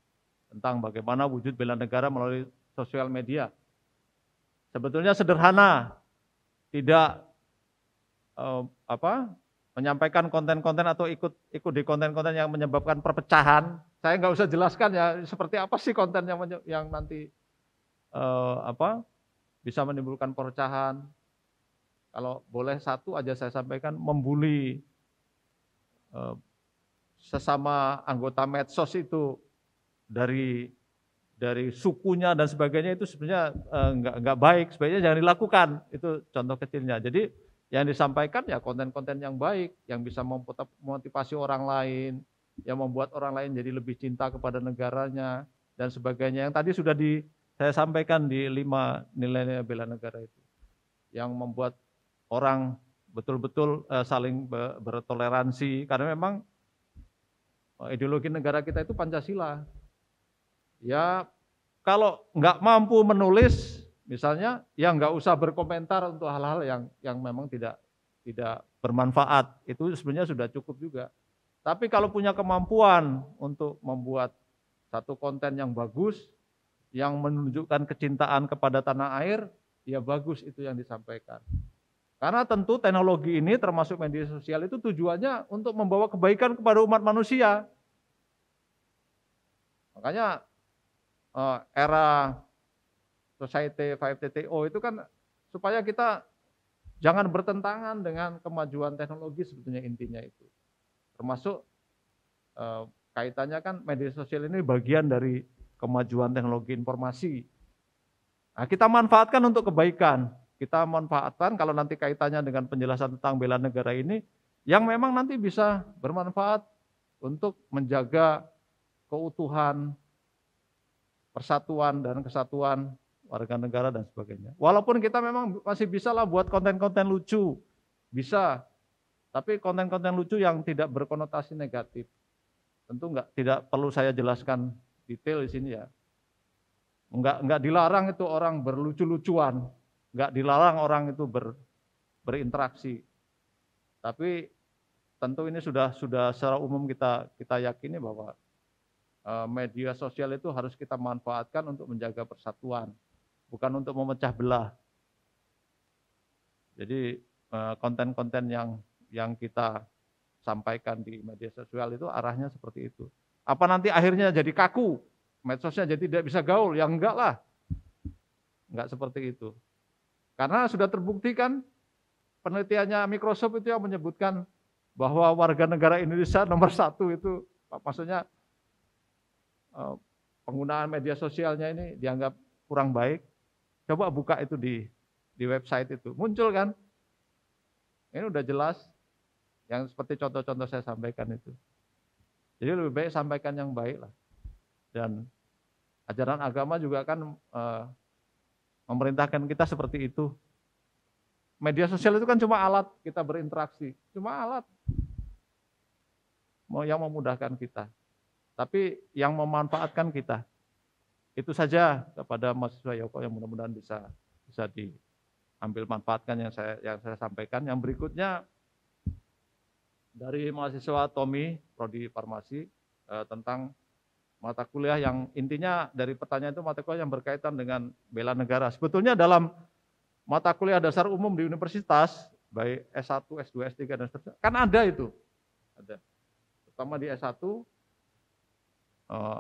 Speaker 4: tentang bagaimana wujud bela negara melalui sosial media. Sebetulnya sederhana. Tidak menyampaikan konten-konten atau ikut di konten-konten yang menyebabkan perpecahan. Saya nggak usah jelaskan ya seperti apa sih konten yang nanti bisa menimbulkan perpecahan. Kalau boleh satu aja saya sampaikan, membuli sesama anggota medsos itu dari sukunya dan sebagainya itu sebenarnya nggak baik, sebaiknya jangan dilakukan. Itu contoh kecilnya. Jadi yang disampaikan ya konten-konten yang baik, yang bisa memotivasi orang lain, yang membuat orang lain jadi lebih cinta kepada negaranya dan sebagainya. Yang tadi sudah saya sampaikan di 5 nilai bela negara itu, yang membuat orang betul-betul saling bertoleransi, karena memang ideologi negara kita itu Pancasila. Ya, kalau nggak mampu menulis, misalnya, ya nggak usah berkomentar untuk hal-hal yang memang tidak bermanfaat. Itu sebenarnya sudah cukup juga. Tapi kalau punya kemampuan untuk membuat satu konten yang bagus, yang menunjukkan kecintaan kepada tanah air, ya bagus itu yang disampaikan. Karena tentu teknologi ini termasuk media sosial itu tujuannya untuk membawa kebaikan kepada umat manusia. Makanya era Society 5.0 itu kan supaya kita jangan bertentangan dengan kemajuan teknologi, sebetulnya intinya itu. Termasuk kaitannya kan media sosial ini bagian dari kemajuan teknologi informasi. Nah, kita manfaatkan untuk kebaikan. kita manfaatkan kalau nanti kaitannya dengan penjelasan tentang bela negara ini, yang memang nanti bisa bermanfaat untuk menjaga keutuhan, persatuan dan kesatuan warga negara dan sebagainya. Walaupun kita memang masih bisa lah buat konten-konten lucu, bisa, tapi konten-konten lucu yang tidak berkonotasi negatif. Tentu tidak perlu saya jelaskan detail di sini ya. Enggak dilarang itu orang berlucu-lucuan, enggak dilarang orang itu berinteraksi. Tapi tentu ini sudah secara umum kita yakini bahwa media sosial itu harus kita manfaatkan untuk menjaga persatuan, bukan untuk memecah belah. Jadi konten-konten yang kita sampaikan di media sosial itu arahnya seperti itu. Apa nanti akhirnya jadi kaku, medsosnya jadi tidak bisa gaul? Ya enggak lah, enggak seperti itu. Karena sudah terbukti kan penelitiannya Microsoft itu yang menyebutkan bahwa warga negara Indonesia nomor 1 itu, maksudnya penggunaan media sosialnya ini dianggap kurang baik. Coba buka itu di website itu, muncul kan? Ini udah jelas, yang seperti contoh-contoh saya sampaikan itu. Jadi lebih baik sampaikan yang baik lah. Dan ajaran agama juga kan memerintahkan kita seperti itu. Media sosial itu kan cuma alat kita berinteraksi, cuma alat yang memudahkan kita. Tapi yang memanfaatkan kita. Itu saja kepada mahasiswa Yoko yang mudah-mudahan bisa diambil manfaatkan yang saya sampaikan. Yang berikutnya dari mahasiswa Tommy, Prodi Farmasi, tentang mata kuliah yang intinya dari pertanyaan itu mata kuliah yang berkaitan dengan bela negara. Sebetulnya dalam mata kuliah dasar umum di universitas, baik S1, S2, S3, dan seterusnya, kan ada itu. Ada. Terutama di S1,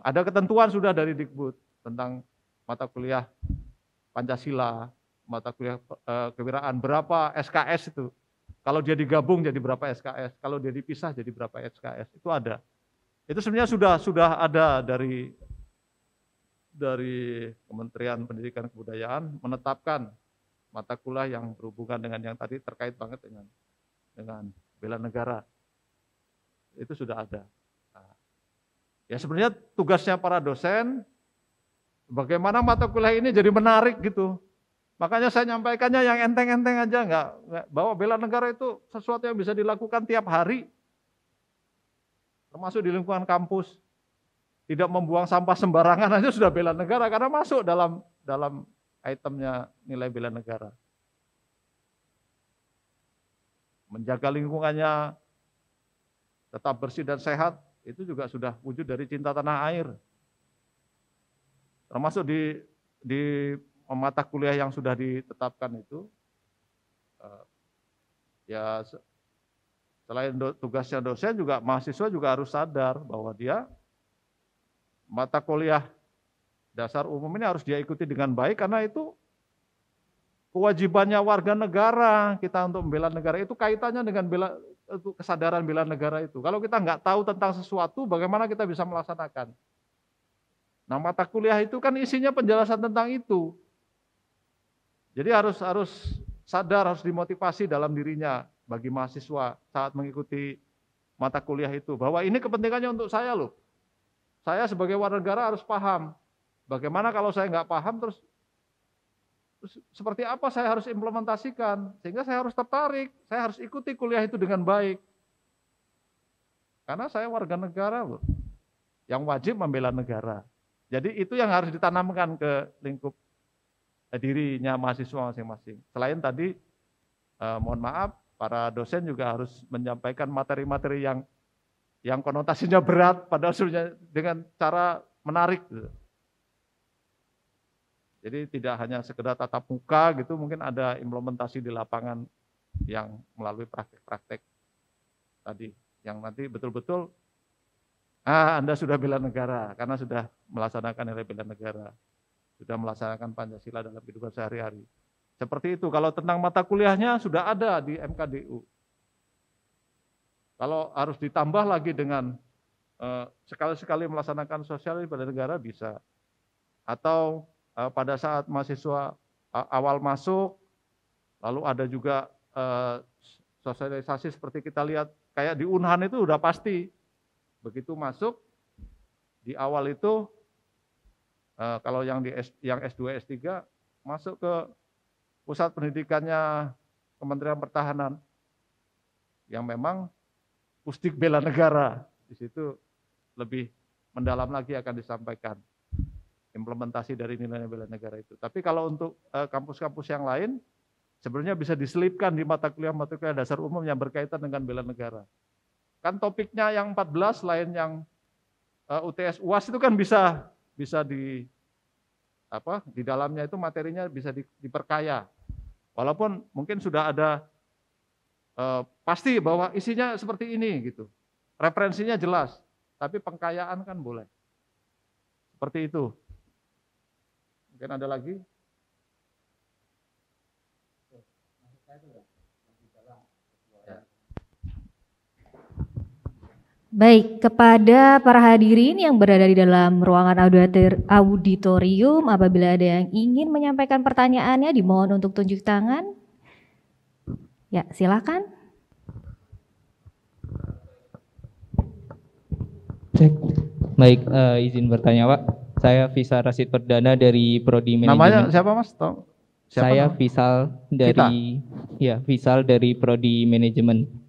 Speaker 4: ada ketentuan sudah dari Dikbud tentang mata kuliah Pancasila, mata kuliah kewirausahaan, berapa SKS itu. Kalau dia digabung jadi berapa SKS, kalau dia dipisah jadi berapa SKS, itu ada. Itu sebenarnya sudah ada dari Kementerian Pendidikan dan Kebudayaan menetapkan mata kuliah yang berhubungan dengan yang tadi terkait banget dengan bela negara. Itu sudah ada. Nah, ya sebenarnya tugasnya para dosen bagaimana mata kuliah ini jadi menarik gitu. Makanya saya nyampaikannya yang enteng-enteng aja, enggak bahwa bela negara itu sesuatu yang bisa dilakukan tiap hari. Termasuk di lingkungan kampus. Tidak membuang sampah sembarangan aja sudah bela negara karena masuk dalam itemnya nilai bela negara. Menjaga lingkungannya tetap bersih dan sehat itu juga sudah wujud dari cinta tanah air. Termasuk di mata kuliah yang sudah ditetapkan itu, ya selain tugasnya dosen juga mahasiswa juga harus sadar bahwa dia mata kuliah dasar umum ini harus dia ikuti dengan baik karena itu kewajibannya warga negara kita untuk membela negara, itu kaitannya dengan kesadaran bela negara itu. Kalau kita nggak tahu tentang sesuatu, bagaimana kita bisa melaksanakan? Nah, mata kuliah itu kan isinya penjelasan tentang itu. Jadi harus sadar, harus dimotivasi dalam dirinya bagi mahasiswa saat mengikuti mata kuliah itu. Bahwa ini kepentingannya untuk saya loh. Saya sebagai warga negara harus paham. Bagaimana kalau saya nggak paham terus seperti apa saya harus implementasikan. Sehingga saya harus tertarik, saya harus ikuti kuliah itu dengan baik. Karena saya warga negara loh, yang wajib membela negara. Jadi itu yang harus ditanamkan ke lingkup dirinya mahasiswa masing-masing. Selain tadi, mohon maaf, para dosen juga harus menyampaikan materi-materi yang konotasinya berat, padahal sebenarnya dengan cara menarik. Gitu. Jadi tidak hanya sekedar tatap muka gitu, mungkin ada implementasi di lapangan yang melalui praktek-praktek tadi, yang nanti betul-betul Anda sudah bela negara karena sudah melaksanakan nilai bela negara. Sudah melaksanakan Pancasila dalam kehidupan sehari-hari. Seperti itu, kalau tentang mata kuliahnya sudah ada di MKDU. Kalau harus ditambah lagi dengan sekali-sekali melaksanakan sosial pada negara bisa. Atau pada saat mahasiswa awal masuk, Lalu ada juga sosialisasi seperti kita lihat kayak di Unhan itu udah pasti. Begitu masuk di awal itu kalau yang S2 S3 masuk ke pusat pendidikannya Kementerian Pertahanan yang memang Pusdik Bela Negara. Di situ lebih mendalam lagi akan disampaikan implementasi dari nilai bela negara itu. Tapi kalau untuk kampus-kampus yang lain sebenarnya bisa diselipkan di mata kuliah dasar umum yang berkaitan dengan bela negara. Kan topiknya yang 14 selain yang UTS UAS itu kan bisa di dalamnya itu materinya bisa diperkaya. Walaupun mungkin sudah ada pasti bahwa isinya seperti ini gitu. Referensinya jelas, tapi pengkayaan kan boleh. Seperti itu. Mungkin ada lagi?
Speaker 3: Baik, kepada para hadirin yang berada di dalam ruangan auditorium, apabila ada yang ingin menyampaikan pertanyaannya, dimohon untuk tunjuk tangan. Ya, silakan.
Speaker 6: Cek. Baik, izin bertanya, Pak. Saya Fisal Rasid Perdana dari Prodi Manajemen.
Speaker 4: Namanya siapa, Mas? Siapa
Speaker 6: saya
Speaker 4: namanya?
Speaker 6: Fisal dari Fisal dari Prodi Manajemen.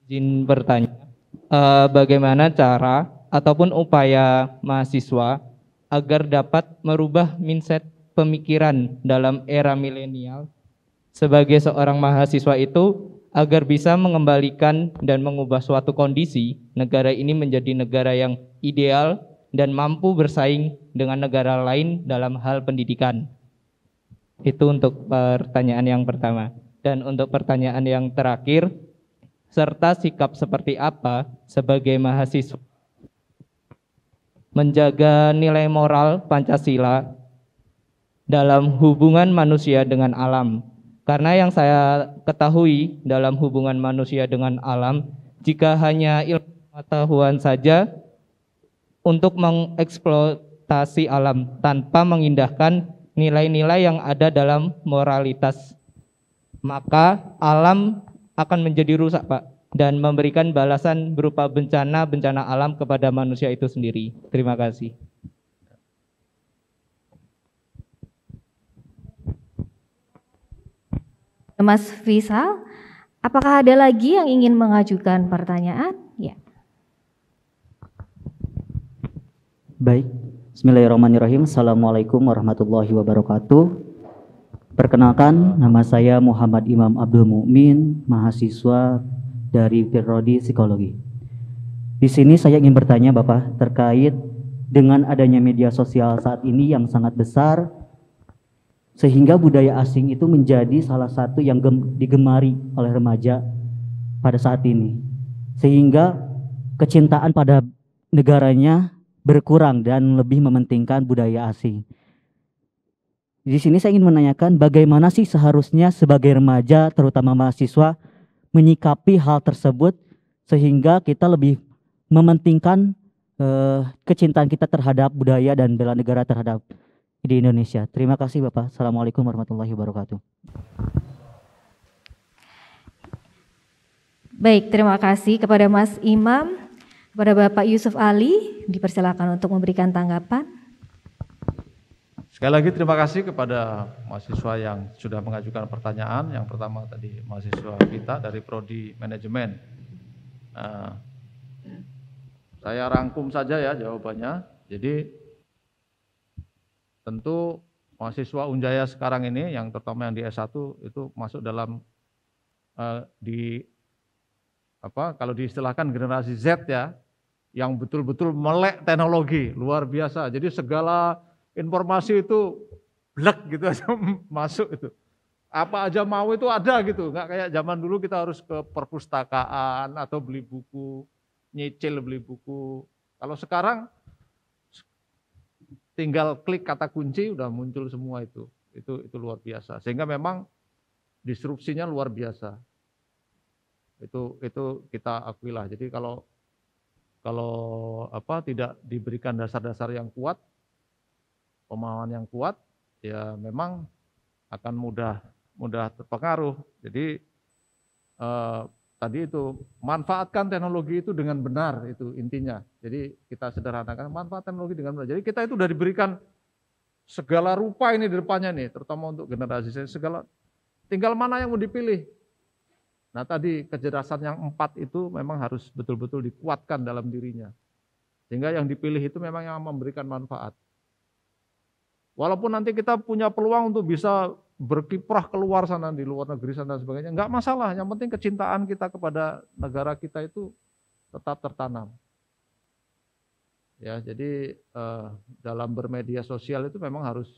Speaker 6: Izin bertanya, bagaimana cara ataupun upaya mahasiswa agar dapat merubah mindset pemikiran dalam era milenial sebagai seorang mahasiswa itu agar bisa mengembalikan dan mengubah suatu kondisi negara ini menjadi negara yang ideal dan mampu bersaing dengan negara lain dalam hal pendidikan. Itu untuk pertanyaan yang pertama. Dan untuk pertanyaan yang terakhir, serta sikap seperti apa sebagai mahasiswa menjaga nilai moral Pancasila dalam hubungan manusia dengan alam. Karena yang saya ketahui dalam hubungan manusia dengan alam, jika hanya ilmu pengetahuan saja untuk mengeksploitasi alam tanpa mengindahkan nilai-nilai yang ada dalam moralitas, maka alam akan menjadi rusak, Pak, dan memberikan balasan berupa bencana alam kepada manusia itu sendiri. Terima kasih.
Speaker 3: Mas Fisal, apakah ada lagi yang ingin mengajukan pertanyaan? Ya.
Speaker 7: Baik, bismillahirrahmanirrahim. Assalamualaikum warahmatullahi wabarakatuh. Perkenalkan, nama saya Muhammad Imam Abdul Mukmin, mahasiswa dari Prodi Psikologi. Di sini saya ingin bertanya Bapak terkait dengan adanya media sosial saat ini yang sangat besar, sehingga budaya asing itu menjadi salah satu yang digemari oleh remaja pada saat ini, sehingga kecintaan pada negaranya berkurang dan lebih mementingkan budaya asing. Di sini saya ingin menanyakan bagaimana sih seharusnya sebagai remaja, terutama mahasiswa, menyikapi hal tersebut sehingga kita lebih mementingkan kecintaan kita terhadap budaya dan bela negara terhadap di Indonesia. Terima kasih Bapak. Assalamualaikum warahmatullahi wabarakatuh.
Speaker 3: Baik, terima kasih kepada Mas Imam. Kepada Bapak Yusuf Ali, dipersilakan untuk memberikan tanggapan.
Speaker 4: Sekali lagi terima kasih kepada mahasiswa yang sudah mengajukan pertanyaan. Yang pertama tadi mahasiswa kita dari Prodi Manajemen. Saya rangkum saja ya jawabannya. Jadi tentu mahasiswa Unjaya sekarang ini yang terutama yang di S1 itu masuk dalam kalau diistilahkan generasi Z ya, yang betul-betul melek teknologi luar biasa. Jadi segala informasi itu blek gitu aja masuk itu. Apa aja mau itu ada gitu, nggak kayak zaman dulu kita harus ke perpustakaan atau beli buku, nyicil beli buku. Kalau sekarang tinggal klik kata kunci udah muncul semua itu luar biasa. Sehingga memang disrupsinya luar biasa. Itu kita akuilah. Jadi kalau tidak diberikan dasar-dasar yang kuat, pemahaman yang kuat, ya memang akan mudah terpengaruh. Jadi tadi itu manfaatkan teknologi itu dengan benar, itu intinya. Jadi kita sederhanakan, manfaat teknologi dengan benar. Jadi kita itu sudah diberikan segala rupa ini di depannya nih, terutama untuk generasi saya, segala, tinggal mana yang mau dipilih. Nah tadi kecerdasan yang 4 itu memang harus betul-betul dikuatkan dalam dirinya. Sehingga yang dipilih itu memang yang memberikan manfaat. Walaupun nanti kita punya peluang untuk bisa berkiprah keluar sana, di luar negeri sana dan sebagainya, enggak masalah. Yang penting kecintaan kita kepada negara kita itu tetap tertanam. Ya, jadi dalam bermedia sosial itu memang harus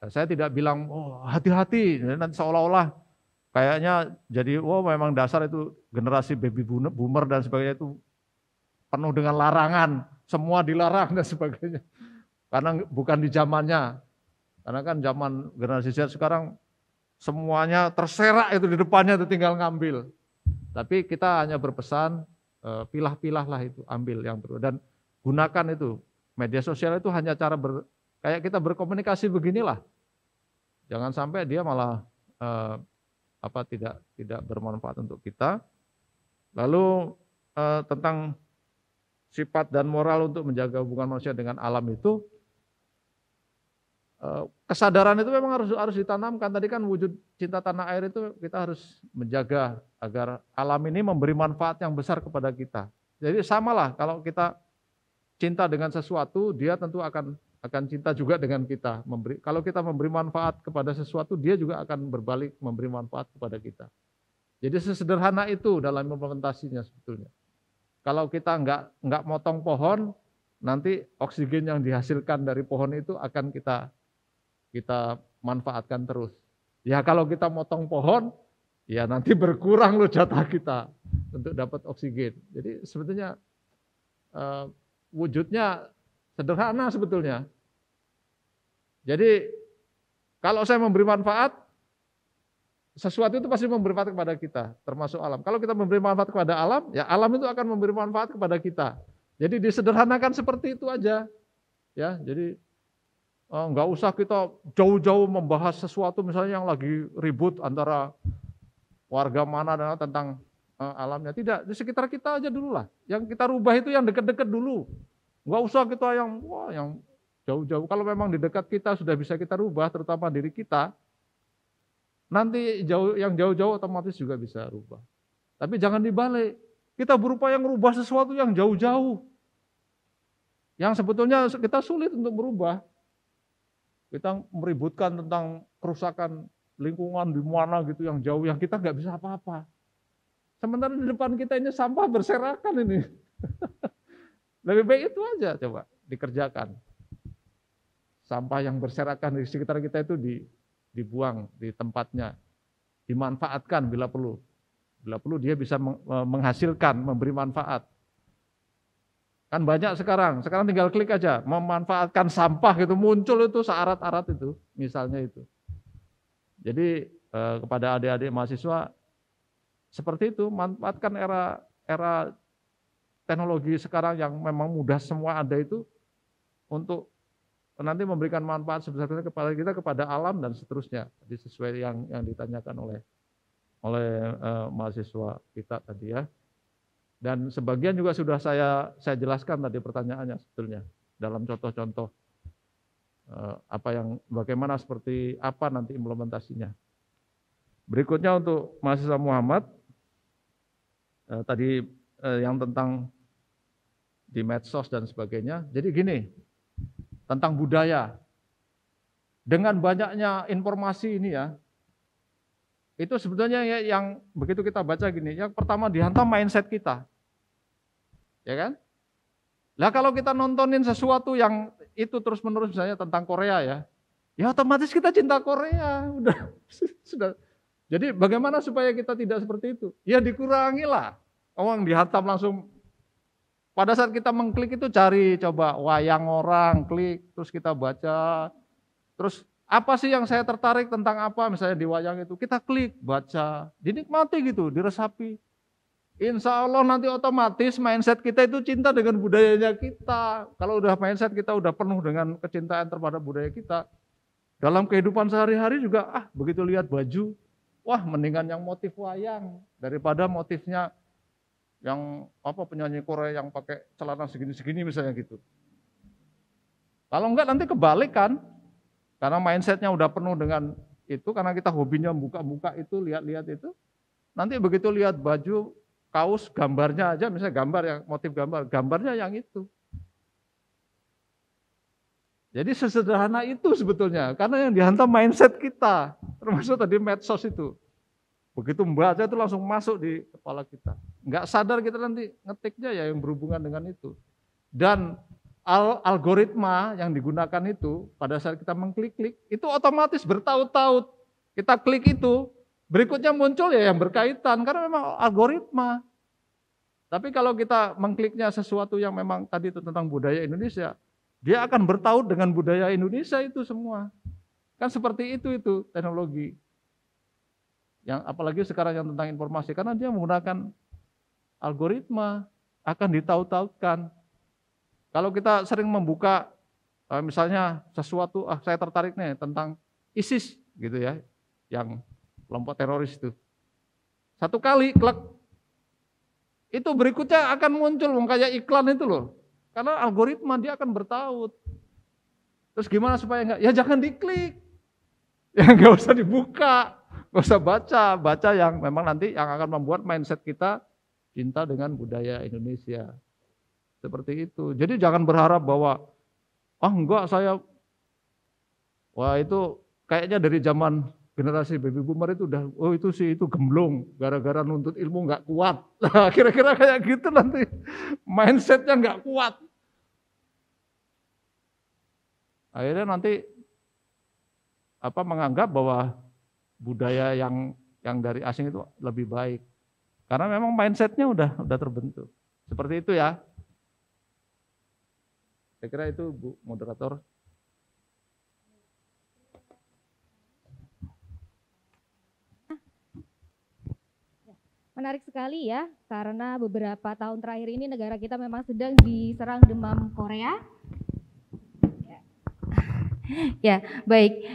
Speaker 4: saya tidak bilang oh hati-hati, nanti seolah-olah kayaknya jadi memang dasar itu generasi baby boomer dan sebagainya itu penuh dengan larangan, semua dilarang dan sebagainya. Karena bukan di zamannya. Karena kan zaman generasi Z sekarang semuanya terserak itu di depannya itu tinggal ngambil. Tapi kita hanya berpesan pilah-pilahlah itu, ambil yang perlu dan gunakan itu. Media sosial itu hanya cara kayak kita berkomunikasi beginilah. Jangan sampai dia malah tidak bermanfaat untuk kita. Lalu tentang sifat dan moral untuk menjaga hubungan manusia dengan alam itu, kesadaran itu memang harus ditanamkan. Tadi kan wujud cinta tanah air itu kita harus menjaga agar alam ini memberi manfaat yang besar kepada kita. Jadi samalah kalau kita cinta dengan sesuatu, dia tentu akan cinta juga dengan kita. Kalau kita memberi manfaat kepada sesuatu, dia juga akan berbalik memberi manfaat kepada kita. Jadi sesederhana itu dalam implementasinya sebetulnya. Kalau kita nggak motong pohon, nanti oksigen yang dihasilkan dari pohon itu akan kita manfaatkan terus. Ya kalau kita motong pohon, ya nanti berkurang loh jatah kita untuk dapat oksigen. Jadi sebetulnya wujudnya sederhana sebetulnya. Jadi kalau saya memberi manfaat, sesuatu itu pasti memberi manfaat kepada kita, termasuk alam. Kalau kita memberi manfaat kepada alam, ya alam itu akan memberi manfaat kepada kita. Jadi disederhanakan seperti itu aja. Ya, jadi nggak usah kita jauh-jauh membahas sesuatu misalnya yang lagi ribut antara warga mana dan tentang alamnya. Tidak, di sekitar kita aja dulu lah. Yang kita rubah itu yang dekat-dekat dulu. Nggak usah kita yang jauh-jauh. Kalau memang di dekat kita sudah bisa kita rubah, terutama diri kita, nanti yang jauh-jauh otomatis juga bisa rubah. Tapi jangan dibalik. Kita berupaya merubah sesuatu yang jauh-jauh. Yang sebetulnya kita sulit untuk merubah. Kita meributkan tentang kerusakan lingkungan di mana gitu yang jauh, yang kita nggak bisa apa-apa. Sementara di depan kita ini sampah berserakan ini. Lebih baik itu aja coba dikerjakan. Sampah yang berserakan di sekitar kita itu dibuang di tempatnya, dimanfaatkan bila perlu. Bila perlu dia bisa menghasilkan, memberi manfaat. Kan banyak sekarang tinggal klik aja, memanfaatkan sampah gitu, muncul itu searat-arat itu, misalnya itu. Jadi kepada adik-adik mahasiswa, seperti itu, manfaatkan era teknologi sekarang yang memang mudah semua ada itu, untuk nanti memberikan manfaat sebesar-besarnya kepada kita, kepada alam dan seterusnya. Jadi sesuai yang ditanyakan oleh mahasiswa kita tadi ya. Dan sebagian juga sudah saya jelaskan tadi pertanyaannya sebetulnya dalam contoh-contoh bagaimana seperti apa nanti implementasinya. Berikutnya untuk mahasiswa Muhammad tadi yang tentang di medsos dan sebagainya. Jadi gini, tentang budaya. Dengan banyaknya informasi ini ya, itu sebetulnya yang begitu kita baca gini, yang pertama dihantam mindset kita. Ya kan? Lah kalau kita nontonin sesuatu yang itu terus-menerus misalnya tentang Korea ya otomatis kita cinta Korea, sudah. Jadi bagaimana supaya kita tidak seperti itu? Ya dikurangilah. Orang dihantam langsung. Pada saat kita mengklik itu cari coba wayang orang, klik, terus kita baca. Terus apa sih yang saya tertarik tentang apa misalnya di wayang itu, kita klik, baca, dinikmati gitu, diresapi. Insya Allah nanti otomatis mindset kita itu cinta dengan budayanya kita. Kalau udah mindset kita udah penuh dengan kecintaan terhadap budaya kita, Dalam kehidupan sehari-hari juga begitu lihat baju, wah mendingan yang motif wayang daripada motifnya yang penyanyi Korea yang pakai celana segini-segini misalnya gitu. Kalau enggak nanti kebalik kan, karena mindsetnya udah penuh dengan itu, karena kita hobinya buka-buka itu, lihat-lihat itu, nanti begitu lihat baju, kaos, gambarnya aja, misalnya gambar yang motif gambarnya yang itu. Jadi sesederhana itu sebetulnya, karena yang dihantam mindset kita, termasuk tadi medsos itu. Begitu membaca itu langsung masuk di kepala kita. Enggak sadar kita nanti ngetiknya ya yang berhubungan dengan itu. Dan algoritma yang digunakan itu, pada saat kita mengklik-klik, itu otomatis bertaut-taut. Kita klik itu, berikutnya muncul ya yang berkaitan, karena memang algoritma. Tapi kalau kita mengkliknya sesuatu yang memang tadi itu tentang budaya Indonesia, dia akan bertaut dengan budaya Indonesia itu semua. Kan seperti itu teknologi. Yang apalagi sekarang yang tentang informasi, karena dia menggunakan algoritma, akan ditaut-tautkan. Kalau kita sering membuka, misalnya sesuatu, saya tertarik nih tentang ISIS gitu ya, yang kelompok teroris itu. Satu kali, klik, itu berikutnya akan muncul, kayak iklan itu loh. Karena algoritma dia akan bertaut. Terus gimana supaya enggak? Ya jangan diklik. Ya enggak usah dibuka. Enggak usah baca yang memang nanti yang akan membuat mindset kita cinta dengan budaya Indonesia. Seperti itu. Jadi jangan berharap bahwa enggak itu kayaknya dari zaman generasi baby boomer itu udah itu gemblong gara-gara nuntut ilmu nggak kuat. Nah, kira-kira kayak gitu nanti mindsetnya nggak kuat. Akhirnya nanti menganggap bahwa budaya yang dari asing itu lebih baik. Karena memang mindsetnya udah terbentuk. Seperti itu ya. Saya kira itu Bu Moderator.
Speaker 3: Menarik sekali ya, karena beberapa tahun terakhir ini negara kita memang sedang diserang demam Korea. Ya, baik.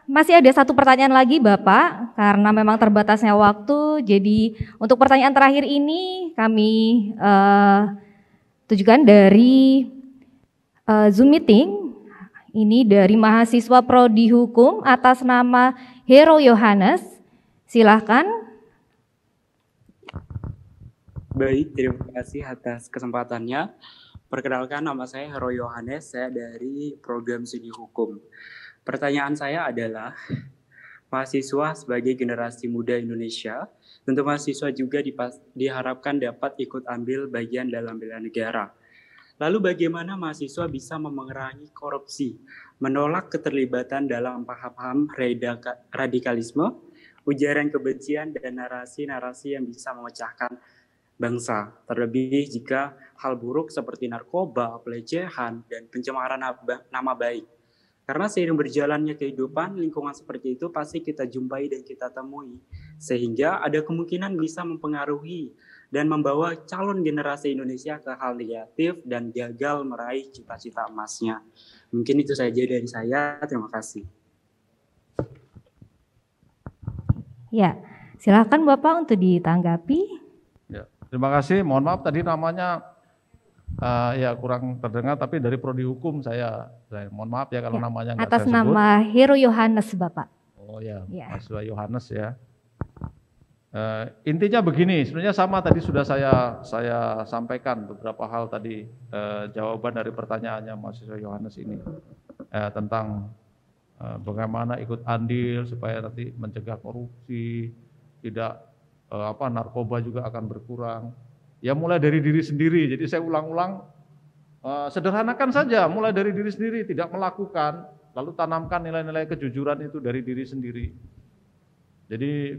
Speaker 3: Masih ada satu pertanyaan lagi Bapak, karena memang terbatasnya waktu. Jadi untuk pertanyaan terakhir ini kami tujukan dari Zoom meeting. Ini dari mahasiswa Prodi Hukum atas nama Hero Yohanes. Silahkan.
Speaker 8: Baik, terima kasih atas kesempatannya. Perkenalkan, nama saya Hero Yohanes, saya dari program studi hukum. Pertanyaan saya adalah, mahasiswa sebagai generasi muda Indonesia, tentu mahasiswa juga diharapkan dapat ikut ambil bagian dalam bela negara. Lalu bagaimana mahasiswa bisa memerangi korupsi, menolak keterlibatan dalam paham-paham radikalisme, ujaran kebencian, dan narasi-narasi yang bisa memecahkan bangsa, terlebih jika hal buruk seperti narkoba, pelecehan, dan pencemaran nama baik. Karena seiring berjalannya kehidupan, lingkungan seperti itu pasti kita jumpai dan kita temui, sehingga ada kemungkinan bisa mempengaruhi dan membawa calon generasi Indonesia ke hal negatif dan gagal meraih cita-cita emasnya. Mungkin itu saja dari saya, terima kasih.
Speaker 3: Ya, silakan Bapak untuk ditanggapi.
Speaker 4: Terima kasih, mohon maaf tadi namanya ya kurang terdengar, tapi dari Prodi Hukum saya mohon maaf ya kalau namanya nggak saya sebut.
Speaker 3: Atas nama Hero Yohanes Bapak.
Speaker 4: Oh ya, mahasiswa Yohanes ya. Intinya begini, sebenarnya sama tadi sudah saya sampaikan beberapa hal tadi, jawaban dari pertanyaannya mahasiswa Yohanes ini tentang bagaimana ikut andil supaya nanti mencegah korupsi, tidak narkoba juga akan berkurang. Ya mulai dari diri sendiri. Jadi saya ulang-ulang, sederhanakan saja, mulai dari diri sendiri, tidak melakukan, lalu tanamkan nilai-nilai kejujuran itu dari diri sendiri. Jadi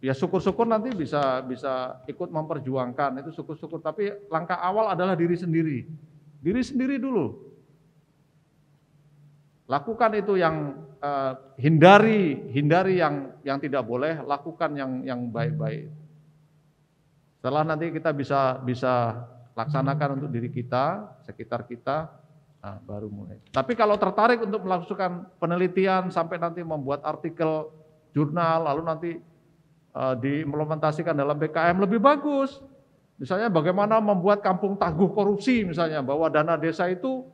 Speaker 4: ya syukur-syukur nanti bisa ikut memperjuangkan, itu syukur-syukur. Tapi langkah awal adalah diri sendiri dulu. Lakukan itu yang hindari yang tidak boleh, lakukan yang baik-baik. Setelah nanti kita bisa laksanakan untuk diri kita, sekitar kita, Nah, baru mulai. Tapi kalau tertarik untuk melakukan penelitian sampai nanti membuat artikel jurnal, lalu nanti diimplementasikan dalam PKM lebih bagus. Misalnya bagaimana membuat kampung tangguh korupsi misalnya, bahwa dana desa itu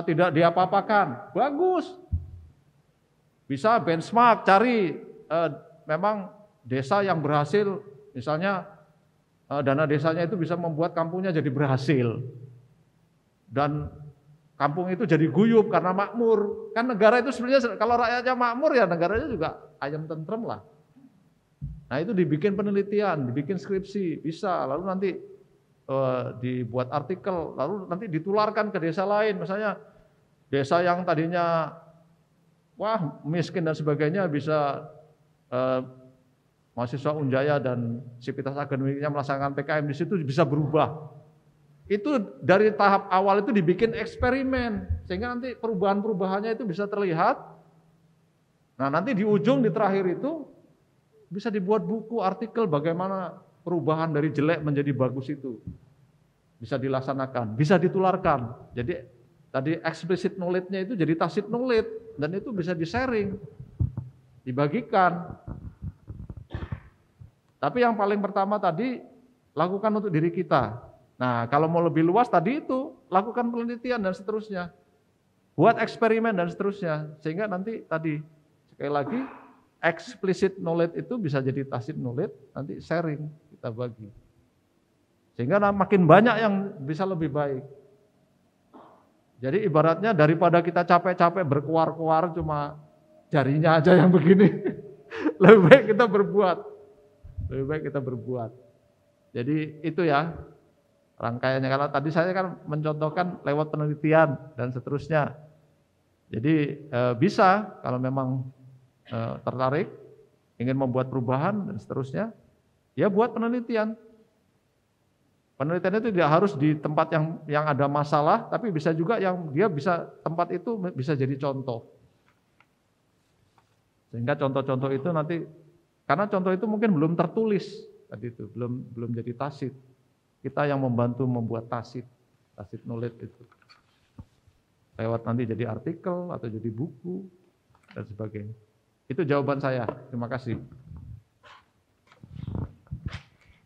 Speaker 4: tidak diapa-apakan. Bagus. Bisa benchmark, cari memang desa yang berhasil, misalnya dana desanya itu bisa membuat kampungnya jadi berhasil. Dan kampung itu jadi guyup karena makmur. Kan negara itu sebenarnya kalau rakyatnya makmur ya negaranya juga ayam tentrem lah. Nah itu dibikin penelitian, dibikin skripsi, bisa. Lalu nanti dibuat artikel, lalu nanti ditularkan ke desa lain. Misalnya desa yang tadinya wah miskin dan sebagainya bisa mahasiswa Unjaya dan Sivitas Akademiknya melaksanakan PKM di situ bisa berubah. Itu dari tahap awal itu dibikin eksperimen sehingga nanti perubahan-perubahannya itu bisa terlihat. Nah nanti di ujung di terakhir itu bisa dibuat buku artikel bagaimana perubahan dari jelek menjadi bagus itu bisa dilaksanakan, bisa ditularkan. Jadi tadi explicit knowledge-nya itu jadi tacit knowledge dan itu bisa di-sharing, dibagikan. Tapi yang paling pertama tadi lakukan untuk diri kita. Nah, kalau mau lebih luas tadi itu, lakukan penelitian dan seterusnya. Buat eksperimen dan seterusnya. Sehingga nanti tadi, sekali lagi, explicit knowledge itu bisa jadi tacit knowledge, nanti sharing, kita bagi. Sehingga makin banyak yang bisa lebih baik. Jadi ibaratnya daripada kita capek-capek berkuar-kuar cuma jarinya aja yang begini, lebih baik kita berbuat. Lebih baik kita berbuat. Jadi itu ya. Rangkaiannya, kalau tadi saya kan mencontohkan lewat penelitian dan seterusnya. Jadi bisa kalau memang tertarik, ingin membuat perubahan dan seterusnya, ya buat penelitian. Penelitian itu tidak harus di tempat yang ada masalah, tapi bisa juga yang dia bisa tempat itu bisa jadi contoh. Sehingga contoh-contoh itu nanti, karena contoh itu mungkin belum tertulis tadi itu, belum jadi tacit. Kita yang membantu membuat tacit knowledge itu. Lewat nanti jadi artikel atau jadi buku dan sebagainya. Itu jawaban saya. Terima kasih.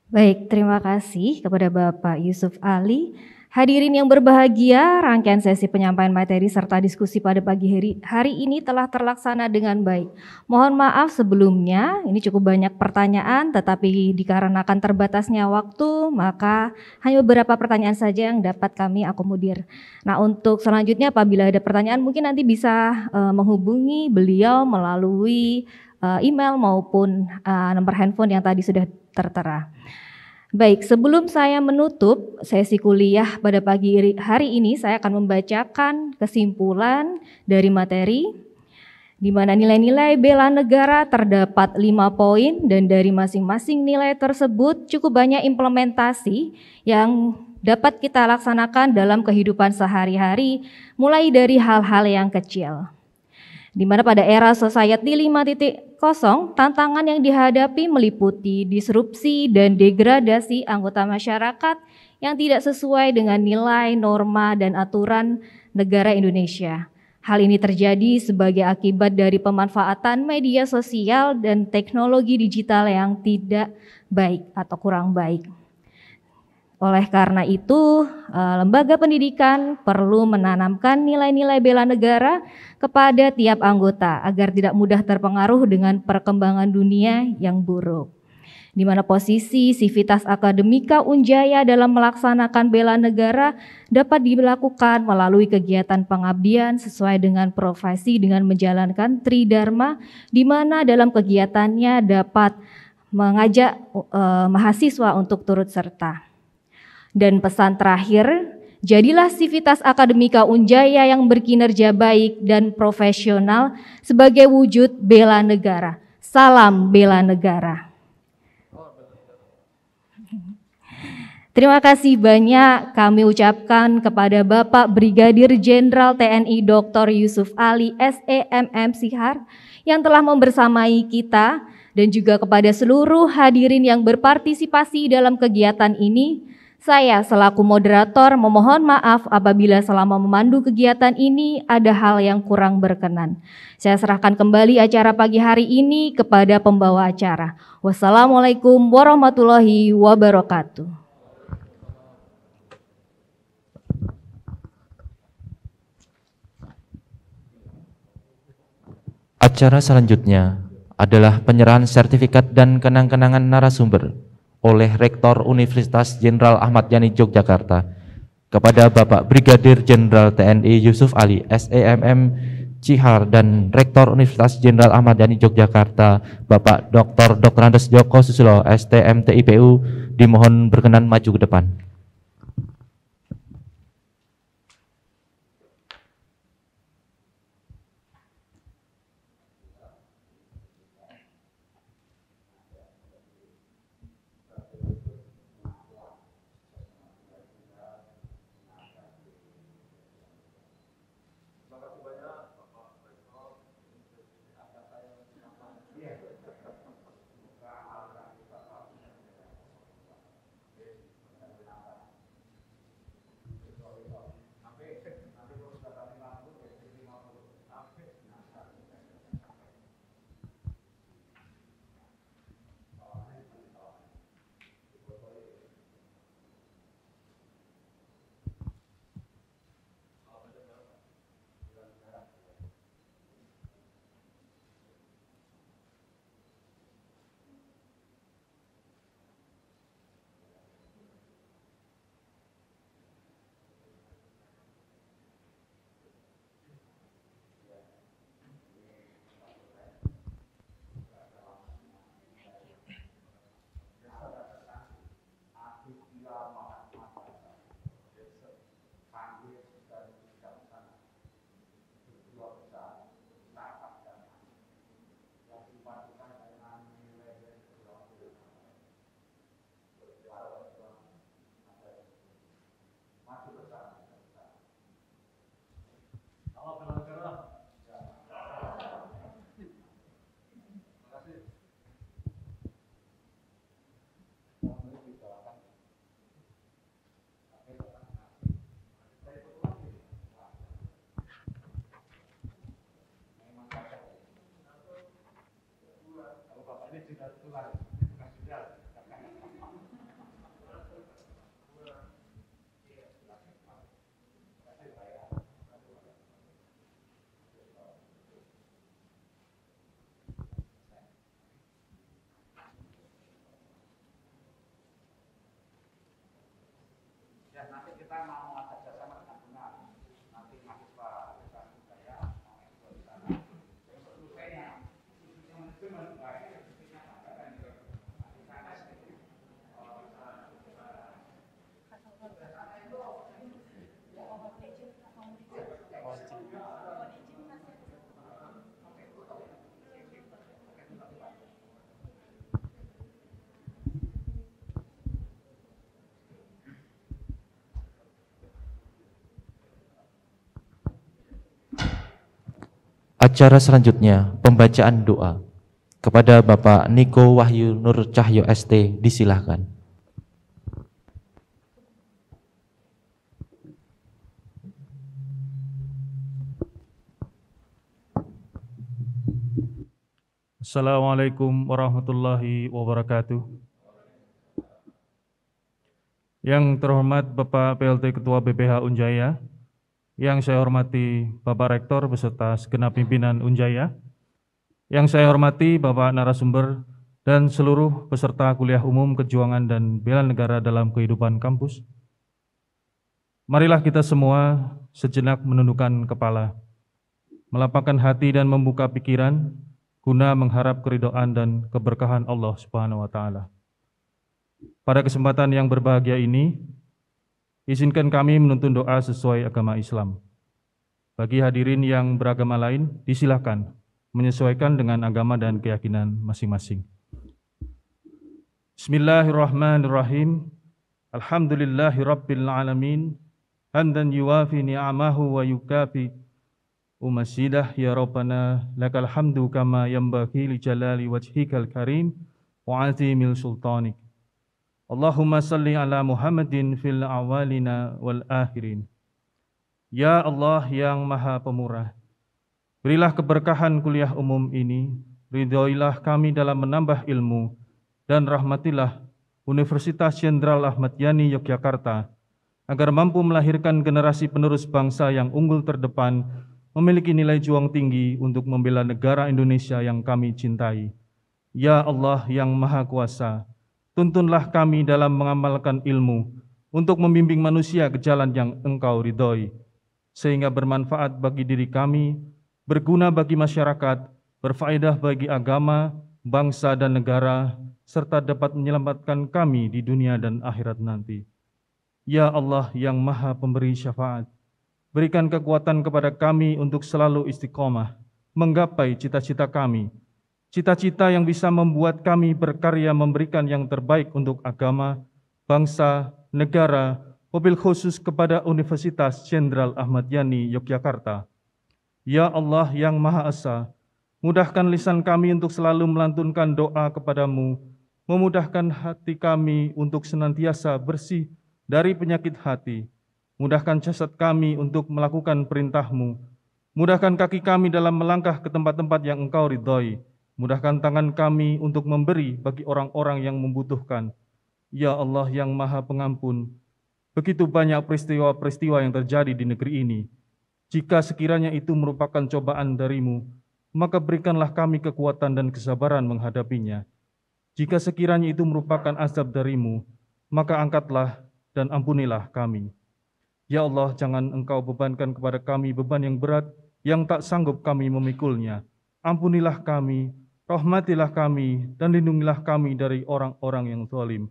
Speaker 3: Baik, terima kasih kepada Bapak Yusuf Ali. Hadirin yang berbahagia, rangkaian sesi penyampaian materi serta diskusi pada pagi hari ini telah terlaksana dengan baik. Mohon maaf sebelumnya, ini cukup banyak pertanyaan, tetapi dikarenakan terbatasnya waktu, maka hanya beberapa pertanyaan saja yang dapat kami akomodir. Nah, untuk selanjutnya apabila ada pertanyaan, mungkin nanti bisa menghubungi beliau melalui email maupun nomor handphone yang tadi sudah tertera. Baik, sebelum saya menutup sesi kuliah pada pagi hari ini, saya akan membacakan kesimpulan dari materi, di mana nilai-nilai bela negara terdapat 5 poin, dan dari masing-masing nilai tersebut cukup banyak implementasi yang dapat kita laksanakan dalam kehidupan sehari-hari, mulai dari hal-hal yang kecil. Di mana pada era society 5.0, tantangan yang dihadapi meliputi disrupsi dan degradasi anggota masyarakat yang tidak sesuai dengan nilai, norma, dan aturan negara Indonesia. Hal ini terjadi sebagai akibat dari pemanfaatan media sosial dan teknologi digital yang tidak baik atau kurang baik. Oleh karena itu, lembaga pendidikan perlu menanamkan nilai-nilai bela negara kepada tiap anggota agar tidak mudah terpengaruh dengan perkembangan dunia yang buruk. Di mana posisi Sivitas Akademika Unjaya dalam melaksanakan bela negara dapat dilakukan melalui kegiatan pengabdian sesuai dengan profesi dengan menjalankan Tridharma, di mana dalam kegiatannya dapat mengajak mahasiswa untuk turut serta. Dan pesan terakhir, jadilah Sivitas Akademika Unjaya yang berkinerja baik dan profesional sebagai wujud bela negara. Salam bela negara. Terima kasih banyak kami ucapkan kepada Bapak Brigadir Jenderal TNI Dr. Yusuf Ali SEMM Sihar yang telah membersamai kita, dan juga kepada seluruh hadirin yang berpartisipasi dalam kegiatan ini. Saya selaku moderator memohon maaf apabila selama memandu kegiatan ini ada hal yang kurang berkenan. Saya serahkan kembali acara pagi hari ini kepada pembawa acara. Wassalamualaikum warahmatullahi wabarakatuh.
Speaker 1: Acara selanjutnya adalah penyerahan sertifikat dan kenang-kenangan narasumber oleh Rektor Universitas Jenderal Ahmad Yani Yogyakarta kepada Bapak Brigadir Jenderal TNI Yusuf Ali, SEMM Cihar, dan Rektor Universitas Jenderal Ahmad Yani Yogyakarta Bapak Dr. Andes Joko Susilo, STM TIPU, dimohon berkenan maju ke depan.
Speaker 2: Nanti kita mau ada kerjasama dengan benar. Nanti mahasiswa saya mau di sana. Untuk dosennya, manajemen baik,
Speaker 1: Acara selanjutnya, pembacaan doa kepada Bapak Niko Wahyu Nur Cahyo ST, disilahkan.
Speaker 9: Assalamualaikum warahmatullahi wabarakatuh. Yang terhormat Bapak PLT Ketua BPH Unjaya, yang saya hormati Bapak Rektor beserta segenap pimpinan Unjaya, yang saya hormati Bapak narasumber dan seluruh peserta kuliah umum kejuangan dan bela negara dalam kehidupan kampus. Marilah kita semua sejenak menundukkan kepala, melapangkan hati dan membuka pikiran guna mengharap keridhaan dan keberkahan Allah Subhanahu wa taala. Pada kesempatan yang berbahagia ini, izinkan kami menuntun doa sesuai agama Islam. Bagi hadirin yang beragama lain, disilahkan menyesuaikan dengan agama dan keyakinan masing-masing. Bismillahirrahmanirrahim. Alhamdulillahirabbil alamin. Hamdan yuwafi ni'amahu wa yukafi umasidah ya Rabbana lakal hamdu kama yanbaghi li jalali wajhikal karim wa azimil sultanik. Allahumma salli ala Muhammadin fil awalina wal akhirin. Ya Allah yang Maha Pemurah, berilah keberkahan kuliah umum ini, ridhoilah kami dalam menambah ilmu, dan rahmatilah Universitas Jenderal Ahmad Yani Yogyakarta, agar mampu melahirkan generasi penerus bangsa yang unggul terdepan, memiliki nilai juang tinggi untuk membela negara Indonesia yang kami cintai. Ya Allah yang Maha Kuasa, tuntunlah kami dalam mengamalkan ilmu, untuk membimbing manusia ke jalan yang Engkau ridhoi, sehingga bermanfaat bagi diri kami, berguna bagi masyarakat, berfaedah bagi agama, bangsa dan negara, serta dapat menyelamatkan kami di dunia dan akhirat nanti. Ya Allah yang Maha Pemberi Syafaat, berikan kekuatan kepada kami untuk selalu istiqomah, menggapai cita-cita kami, cita-cita yang bisa membuat kami berkarya memberikan yang terbaik untuk agama, bangsa, negara, wabil khusus kepada Universitas Jenderal Ahmad Yani Yogyakarta. Ya Allah yang Maha Esa, mudahkan lisan kami untuk selalu melantunkan doa kepadamu, memudahkan hati kami untuk senantiasa bersih dari penyakit hati, mudahkan jasad kami untuk melakukan perintah-Mu, mudahkan kaki kami dalam melangkah ke tempat-tempat yang Engkau ridhoi, mudahkan tangan kami untuk memberi bagi orang-orang yang membutuhkan. Ya Allah yang Maha Pengampun, begitu banyak peristiwa-peristiwa yang terjadi di negeri ini. Jika sekiranya itu merupakan cobaan dari-Mu, maka berikanlah kami kekuatan dan kesabaran menghadapinya. Jika sekiranya itu merupakan azab dari-Mu, maka angkatlah dan ampunilah kami. Ya Allah, jangan Engkau bebankan kepada kami beban yang berat yang tak sanggup kami memikulnya. Ampunilah kami, rahmatilah kami, dan lindungilah kami dari orang-orang yang zalim.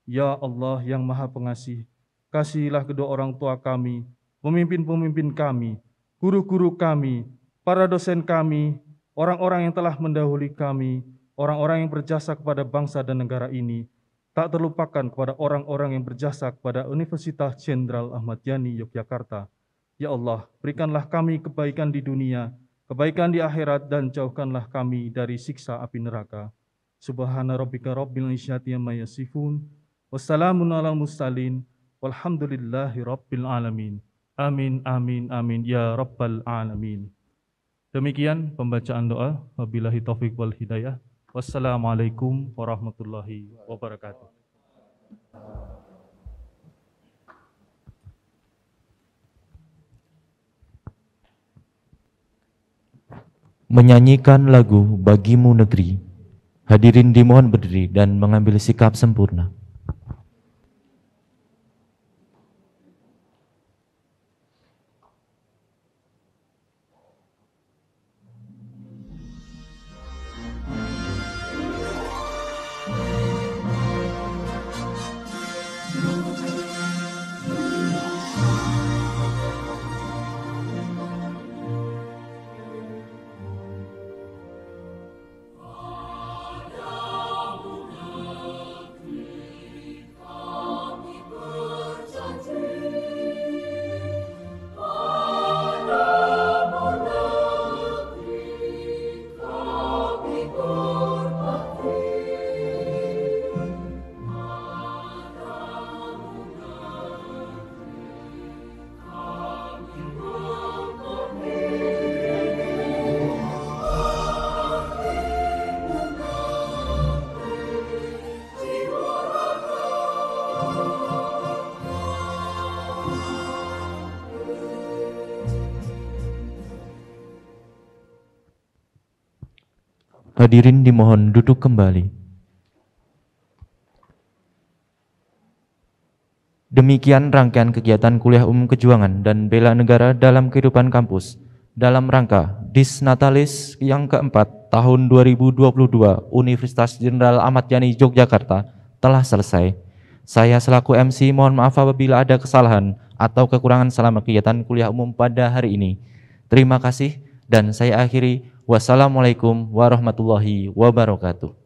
Speaker 9: Ya Allah yang Maha Pengasih, kasihilah kedua orang tua kami, pemimpin-pemimpin kami, guru-guru kami, para dosen kami, orang-orang yang telah mendahului kami, orang-orang yang berjasa kepada bangsa dan negara ini, tak terlupakan kepada orang-orang yang berjasa kepada Universitas Jenderal Ahmad Yani Yogyakarta. Ya Allah, berikanlah kami kebaikan di dunia, kebaikan di akhirat, dan jauhkanlah kami dari siksa api neraka. Subhana rabbika rabbil izzati amma yasifun, wassalamun alal mursalin, walhamdulillahi rabbil alamin. Amin, amin, amin, ya rabbal alamin. Demikian pembacaan doa. Wabillahi taufik wal hidayah. Wassalamualaikum warahmatullahi wabarakatuh.
Speaker 1: Menyanyikan lagu Bagimu Negeri. Hadirin dimohon berdiri dan mengambil sikap sempurna. Hadirin dimohon duduk kembali. Demikian rangkaian kegiatan kuliah umum kejuangan dan bela negara dalam kehidupan kampus dalam rangka Disnatalis yang keempat tahun 2022 Universitas Jenderal Ahmad Yani Yogyakarta telah selesai. Saya selaku MC mohon maaf apabila ada kesalahan atau kekurangan selama kegiatan kuliah umum pada hari ini. Terima kasih dan saya akhiri. Wassalamualaikum warahmatullahi wabarakatuh.